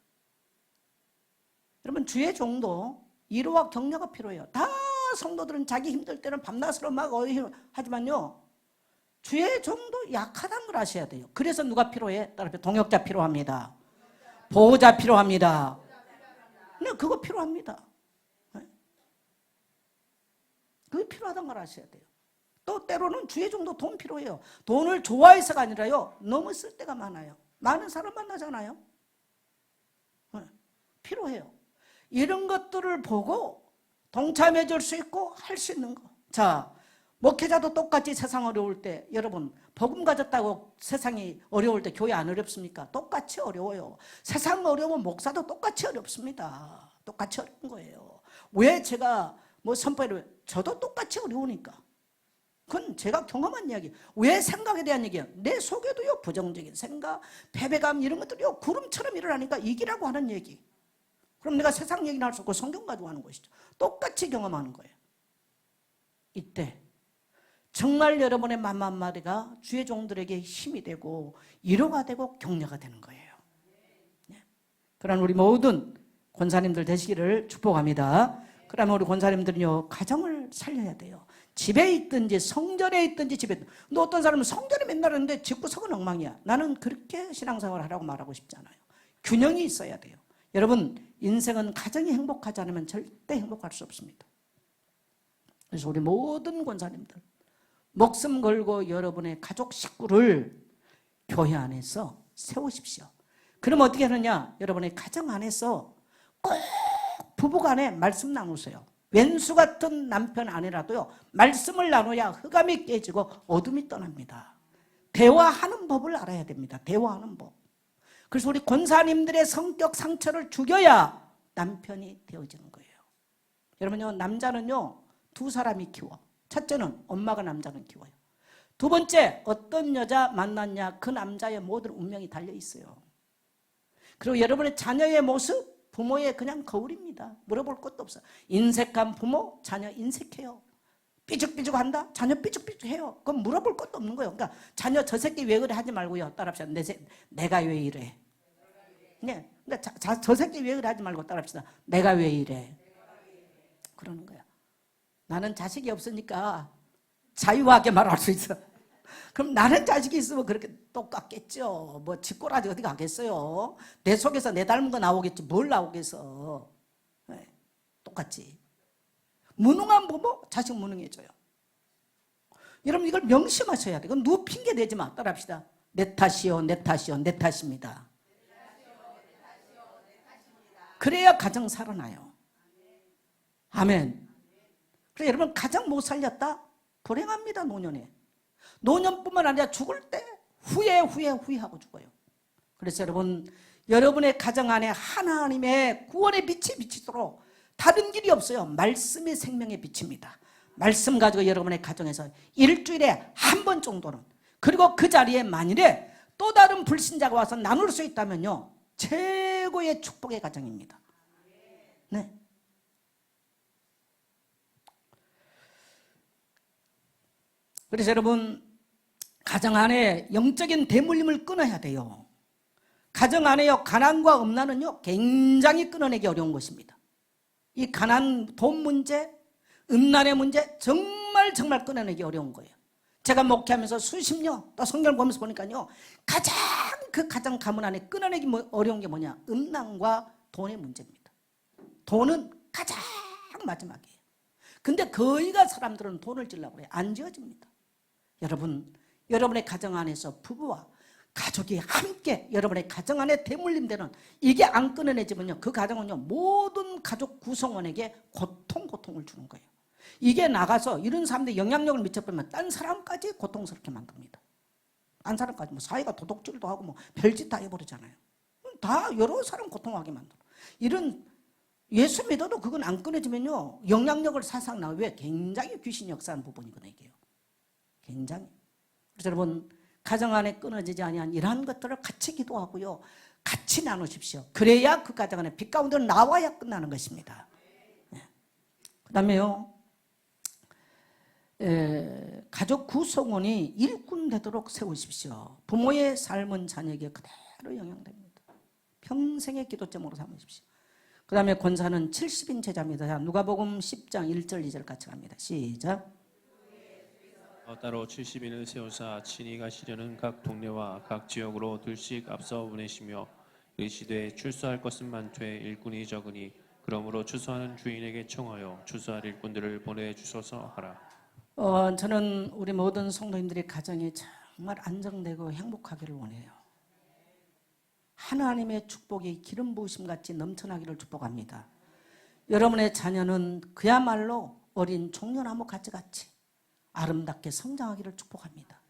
여러분 주의 종도 위로와 격려가 필요해요. 다 성도들은 자기 힘들 때는 밤낮으로 막 하지만요 주의 종도 약하다는 걸 아셔야 돼요. 그래서 누가 필요해? 따라서 동역자 필요합니다. 보호자 필요합니다. 네, 그거 필요합니다. 그게 필요하다는 걸 아셔야 돼요. 또 때로는 주의 종도 돈 필요해요. 돈을 좋아해서가 아니라요 너무 쓸 때가 많아요. 많은 사람 만나잖아요. 필요해요. 이런 것들을 보고 동참해 줄 수 있고 할 수 있는 거. 자, 목회자도 똑같이 세상 어려울 때 여러분 복음 가졌다고 세상이 어려울 때 교회 안 어렵습니까? 똑같이 어려워요. 세상 어려우면 목사도 똑같이 어렵습니다. 똑같이 어려운 거예요. 왜 제가 선포를 저도 똑같이 어려우니까. 그건 제가 경험한 이야기. 왜 생각에 대한 얘기예요? 내 속에도요 부정적인 생각, 패배감 이런 것들이요 구름처럼 일어나니까 이기라고 하는 얘기. 그럼 내가 세상 얘기는 할 수 없고 성경 가지고 하는 것이죠. 똑같이 경험하는 거예요. 이때 정말 여러분의 말 한마디가 주의 종들에게 힘이 되고 위로가 되고 격려가 되는 거예요. 그러나 우리 모든 권사님들 되시기를 축복합니다. 그러면 우리 권사님들은요 가정을 살려야 돼요. 집에 있든지 성전에 있든지 집에 있든지. 근데 어떤 사람은 성전에 맨날 하는데 집구석은 엉망이야. 나는 그렇게 신앙생활을 하라고 말하고 싶지 않아요. 균형이 있어야 돼요. 여러분 인생은 가정이 행복하지 않으면 절대 행복할 수 없습니다. 그래서 우리 모든 권사님들 목숨 걸고 여러분의 가족 식구를 교회 안에서 세우십시오. 그럼 어떻게 하느냐? 여러분의 가정 안에서 꼭 부부간에 말씀 나누세요. 왼수 같은 남편 아니라도요 말씀을 나눠야 흑암이 깨지고 어둠이 떠납니다. 대화하는 법을 알아야 됩니다. 대화하는 법. 그래서 우리 권사님들의 성격 상처를 죽여야 남편이 되어지는 거예요. 여러분요, 남자는요 2사람이 키워. 첫째는 엄마가 남자는 키워요. 두 번째, 어떤 여자 만났냐, 그 남자의 모든 운명이 달려 있어요. 그리고 여러분의 자녀의 모습, 부모의 그냥 거울입니다. 물어볼 것도 없어. 인색한 부모, 자녀 인색해요. 삐죽삐죽한다, 자녀 삐죽삐죽해요. 그건 물어볼 것도 없는 거예요. 그러니까 자녀 저 새끼 왜 그래 하지 말고요. 따라합시다. 내가 왜 이래. 네, 그러니까 저 새끼 왜 그래 하지 말고 따라합시다. 내가 왜 이래. 그러는 거야. 나는 자식이 없으니까 자유하게 말할 수 있어. 그럼 나는 자식이 있으면 그렇게 똑같겠죠. 뭐 집꼬라지 어디 가겠어요. 내 속에서 내 닮은 거 나오겠지. 뭘 나오겠어. 네, 똑같지. 무능한 부모, 자식 무능해져요. 여러분 이걸 명심하셔야 돼. 그건 누구 핑계 대지 마. 따라합시다. 내 탓이요, 내 탓이요, 내 탓입니다. 그래야 가정 살아나요. 아멘. 그래서 여러분 가정 못 살렸다? 불행합니다. 노년에. 노년뿐만 아니라 죽을 때 후회하고 죽어요. 그래서 여러분, 여러분의 가정 안에 하나님의 구원의 빛이 비치도록 다른 길이 없어요. 말씀이 생명의 빛입니다. 말씀 가지고 여러분의 가정에서 일주일에 한 번 정도는, 그리고 그 자리에 만일에 또 다른 불신자가 와서 나눌 수 있다면요, 최고의 축복의 가정입니다. 네. 그래서 여러분, 가정 안에 영적인 대물림을 끊어야 돼요. 가정 안에요, 가난과 음란은요 굉장히 끊어내기 어려운 것입니다. 이 가난, 돈 문제, 음란의 문제 정말 끊어내기 어려운 거예요. 제가 목회하면서 수십 년 또 성경을 보면서 보니까요, 가장 그 가정 가문 안에 끊어내기 어려운 게 뭐냐, 음란과 돈의 문제입니다. 돈은 가장 마지막이에요. 근데 거의가 사람들은 돈을 지으려고 그래요. 안 지어집니다. 여러분, 여러분의 가정 안에서 부부와 가족이 함께 여러분의 가정 안에 대물림되는, 이게 안 끊어내지면요, 그 가정은요 모든 가족 구성원에게 고통을 주는 거예요. 이게 나가서 이런 사람들이 영향력을 미쳐버리면 딴 사람까지 고통스럽게 만듭니다. 딴 사람까지 뭐 사회가 도둑질도 하고 뭐 별짓 다 해버리잖아요. 다 여러 사람 고통하게 만들어. 이런 예수 믿어도 그건 안 끊어지면요 영향력을 사상 나와요. 왜? 굉장히 귀신 역사하는 부분이거든요. 이게요. 굉장히. 그래서 여러분, 가정 안에 끊어지지 아니한 이러한 것들을 같이 기도하고요, 같이 나누십시오. 그래야 그 가정 안에 빛 가운데 나와야 끝나는 것입니다. 네. 그 다음에요, 가족 구성원이 일꾼 되도록 세우십시오. 부모의 삶은 자녀에게 그대로 영향됩니다. 평생의 기도점으로 삼으십시오. 그 다음에 권사는 70인 제자입니다. 자, 누가복음 10장 1절 2절 같이 갑니다. 시작. 따로 70인을 세우사 친히 가시려는 각 동네와 각 지역으로 둘씩 앞서 보내시며 이르시되 출소할 것은 많되 일꾼이 적으니 그러므로 추수하는 주인에게 청하여 추수할 일꾼들을 보내주소서 하라. 저는 우리 모든 성도님들의 가정이 정말 안정되고 행복하기를 원해요. 하나님의 축복이 기름 부으심같이 넘쳐나기를 축복합니다. 여러분의 자녀는 그야말로 어린 종려나무 가지같이 아름답게 성장하기를 축복합니다.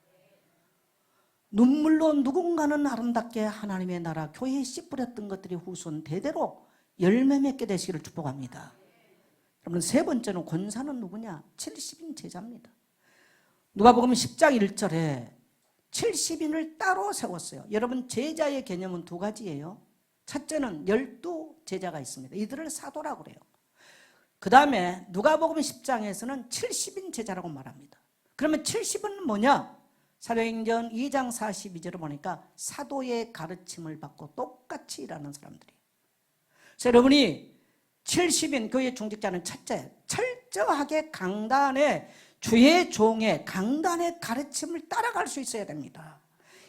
눈물로 누군가는 아름답게 하나님의 나라 교회에 씨 뿌렸던 것들이 후손 대대로 열매 맺게 되시기를 축복합니다. 여러분, 세 번째는 권사는 누구냐? 70인 제자입니다. 누가복음 10장 1절에 70인을 따로 세웠어요. 여러분, 제자의 개념은 두 가지예요. 첫째는 12 제자가 있습니다. 이들을 사도라고 그래요. 그 다음에 누가복음 10장에서는 70인 제자라고 말합니다. 그러면 70은 뭐냐? 사도행전 2장 42절을 보니까 사도의 가르침을 받고 똑같이 일하는 사람들이에요. 그래서 여러분이 70인 교회 중직자는 첫째, 철저하게 강단의 주의 종의 강단의 가르침을 따라갈 수 있어야 됩니다.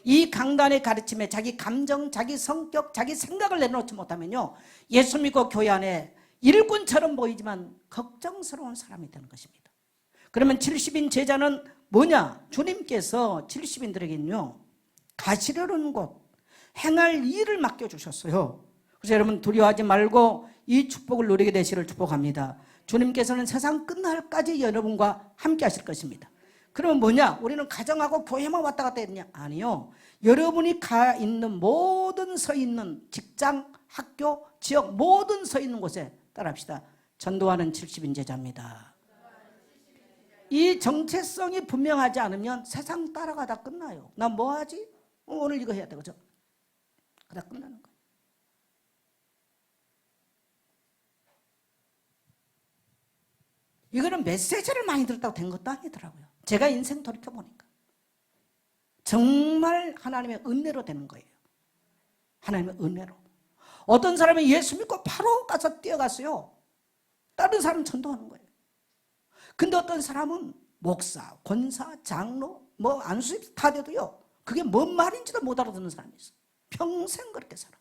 이 강단의 가르침에 자기 감정, 자기 성격, 자기 생각을 내놓지 못하면요, 예수 믿고 교회 안에 일꾼처럼 보이지만 걱정스러운 사람이 되는 것입니다. 그러면 70인 제자는 뭐냐? 주님께서 70인들에게는요 가시려는 곳, 행할 일을 맡겨주셨어요. 그래서 여러분, 두려워하지 말고 이 축복을 누리게 되시기를 축복합니다. 주님께서는 세상 끝날까지 여러분과 함께 하실 것입니다. 그러면 뭐냐? 우리는 가정하고 교회만 왔다 갔다 했냐? 아니요. 여러분이 가 있는 모든 서 있는 직장, 학교, 지역 모든 서 있는 곳에 따라합시다. 전도하는 70인 제자입니다. 이 정체성이 분명하지 않으면 세상 따라가다 끝나요. 나 뭐 하지? 오늘 이거 해야 돼. 그죠? 그러다 끝나는 거예요. 이거는 메시지를 많이 들었다고 된 것도 아니더라고요. 제가 인생 돌이켜보니까 정말 하나님의 은혜로 되는 거예요. 하나님의 은혜로. 어떤 사람이 예수 믿고 바로 가서 뛰어갔어요. 다른 사람은 전도하는 거예요. 근데 어떤 사람은 목사, 권사, 장로, 뭐 안수집 다 돼도요, 그게 뭔 말인지도 못 알아듣는 사람이 있어요. 평생 그렇게 살아.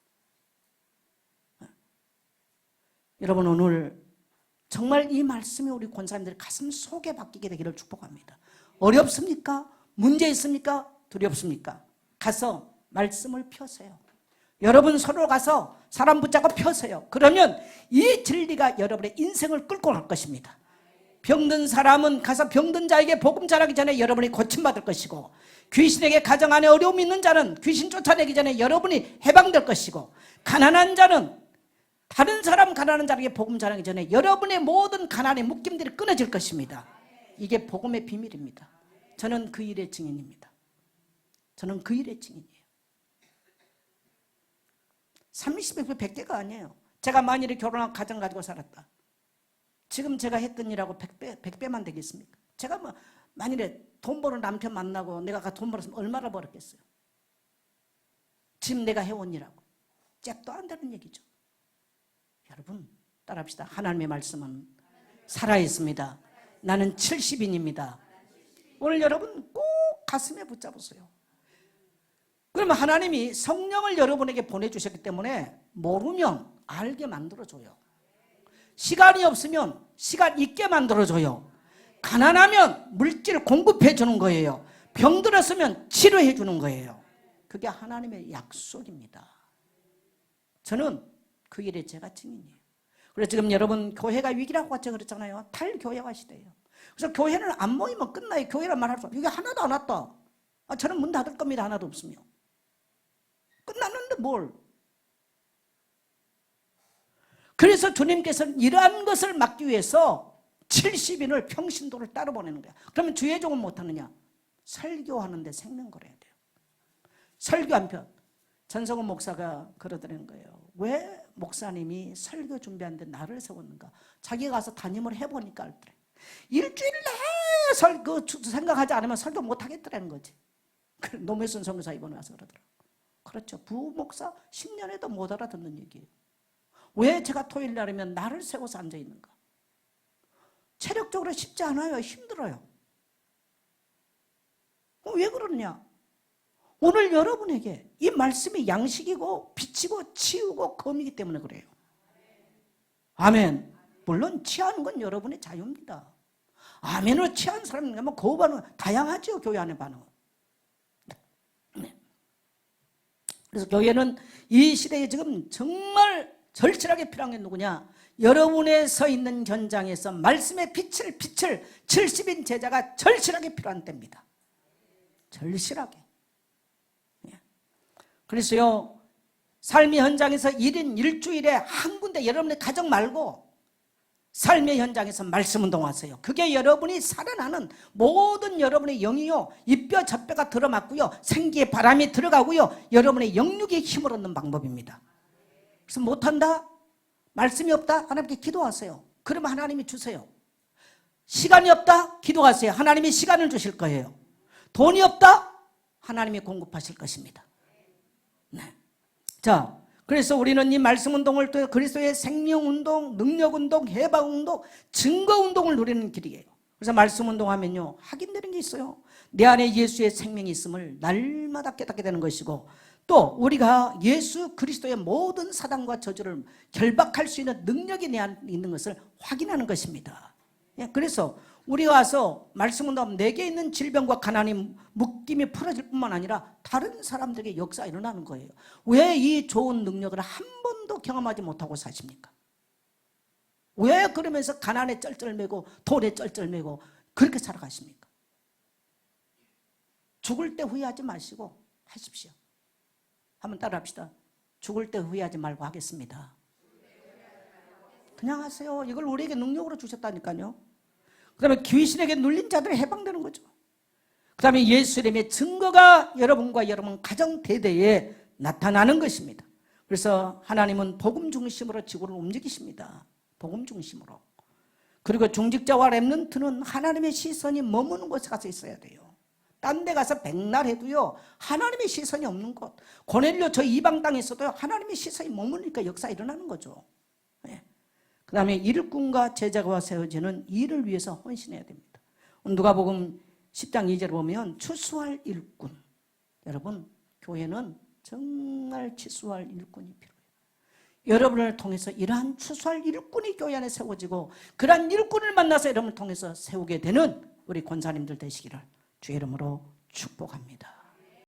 여러분, 오늘 정말 이 말씀이 우리 권사님들 가슴 속에 박히게 되기를 축복합니다. 어렵습니까? 문제 있습니까? 두렵습니까? 가서 말씀을 펴세요. 여러분 서로 가서 사람 붙잡고 펴세요. 그러면 이 진리가 여러분의 인생을 끌고 갈 것입니다. 병든 사람은 가서 병든 자에게 복음 전하기 전에 여러분이 고침받을 것이고, 귀신에게 가정 안에 어려움이 있는 자는 귀신 쫓아내기 전에 여러분이 해방될 것이고, 가난한 자는 다른 사람 가난한 자에게 복음 전하기 전에 여러분의 모든 가난의 묶임들이 끊어질 것입니다. 이게 복음의 비밀입니다. 저는 그 일의 증인입니다. 저는 그 일의 증인이에요. 30배, 100개가 아니에요. 제가 만일에 결혼하고 가정 가지고 살았다. 지금 제가 했던 일하고 100배만 되겠습니까? 제가 뭐 만일에 돈 버는 남편 만나고 내가 돈 벌었으면 얼마나 벌었겠어요? 지금 내가 해온 일하고 짝도 안 되는 얘기죠. 여러분 따라합시다. 하나님의 말씀은 살아있습니다. 나는 70인입니다. 오늘 여러분 꼭 가슴에 붙잡으세요. 그러면 하나님이 성령을 여러분에게 보내주셨기 때문에 모르면 알게 만들어줘요. 시간이 없으면 시간 있게 만들어줘요. 가난하면 물질 공급해 주는 거예요. 병들었으면 치료해 주는 거예요. 그게 하나님의 약속입니다. 저는 그 일에 제가 증인이에요. 그래서 지금 여러분 교회가 위기라고 같이 그랬잖아요. 탈교회화 시대예요. 그래서 교회는 안 모이면 끝나요. 교회란 말 할 수 없어요. 이게 하나도 안 왔다. 저는 문 닫을 겁니다. 하나도 없으면. 끝났는데 뭘. 그래서 주님께서는 이러한 것을 막기 위해서 70인을 평신도를 따로 보내는 거야. 그러면 주의 종은 못하느냐? 설교하는데 생명 걸어야 돼요. 설교 한 편. 전성훈 목사가 그러더라는 거예요. 왜 목사님이 설교 준비하는데 나를 세웠는가? 자기가 가서 담임을 해보니까 알더래. 일주일 내에 그 생각하지 않으면 설교 못하겠더라는 거지. 노무현 선교사 이번에 와서 그러더라고요. 그렇죠. 부목사 10년에도 못 알아듣는 얘기예요. 왜 제가 토요일 날이면 나를 세워서 앉아있는가? 체력적으로 쉽지 않아요. 힘들어요. 왜 그러느냐? 오늘 여러분에게 이 말씀이 양식이고 빛이고 치유고 검이기 때문에 그래요. 아멘. 물론 취하는 건 여러분의 자유입니다. 아멘으로 취한 사람은 뭐 그 반응은 다양하죠. 교회 안의 반응은. 그래서 교회는 이 시대에 지금 정말 절실하게 필요한 게 누구냐? 여러분의 서 있는 현장에서 말씀의 빛을 70인 제자가 절실하게 필요한 때입니다. 절실하게. 그래서요, 삶의 현장에서 1인 1주일에 한 군데 여러분의 가정 말고 삶의 현장에서 말씀 운동하세요. 그게 여러분이 살아나는 모든 여러분의 영이요, 이뼈 저뼈가 들어맞고요, 생기의 바람이 들어가고요, 여러분의 영육의 힘을 얻는 방법입니다. 그래서 못한다? 말씀이 없다? 하나님께 기도하세요. 그러면 하나님이 주세요. 시간이 없다? 기도하세요. 하나님이 시간을 주실 거예요. 돈이 없다? 하나님이 공급하실 것입니다. 네. 자, 그래서 우리는 이 말씀 운동을 통해 그리스도의 생명 운동, 능력 운동, 해방 운동, 증거 운동을 누리는 길이에요. 그래서 말씀 운동하면요, 확인되는 게 있어요. 내 안에 예수의 생명이 있음을 날마다 깨닫게 되는 것이고, 또 우리가 예수 그리스도의 모든 사단과 저주를 결박할 수 있는 능력이 내 안에 있는 것을 확인하는 것입니다. 그래서 우리가 와서 말씀 운동하면 내게 있는 질병과 가난이 묶임이 풀어질 뿐만 아니라 다른 사람들에게 역사가 일어나는 거예요. 왜 이 좋은 능력을 한 번도 경험하지 못하고 사십니까? 왜 그러면서 가난에 쩔쩔매고 돈에 쩔쩔매고 그렇게 살아가십니까? 죽을 때 후회하지 마시고 하십시오. 한번 따라합시다. 죽을 때 후회하지 말고 하겠습니다. 그냥 하세요. 이걸 우리에게 능력으로 주셨다니까요. 그 다음에 귀신에게 눌린 자들이 해방되는 거죠. 그 다음에 예수님의 증거가 여러분과 여러분 가정 대대에 나타나는 것입니다. 그래서 하나님은 복음 중심으로 지구를 움직이십니다. 복음 중심으로. 그리고 중직자와 렘넌트는 하나님의 시선이 머무는 곳에 가서 있어야 돼요. 딴 데 가서 백날 해도요, 하나님의 시선이 없는 곳. 고넬료 저 이방 땅에서도 하나님의 시선이 머무니까 역사 일어나는 거죠. 네. 그 다음에 일꾼과 제자가 세워지는 일을 위해서 헌신해야 됩니다. 누가복음 10장 2절을 보면 추수할 일꾼. 여러분, 교회는 정말 추수할 일꾼이 필요해요. 여러분을 통해서 이러한 추수할 일꾼이 교회 안에 세워지고 그러한 일꾼을 만나서 여러분을 통해서 세우게 되는 우리 권사님들 되시기를 주의 이름으로 축복합니다.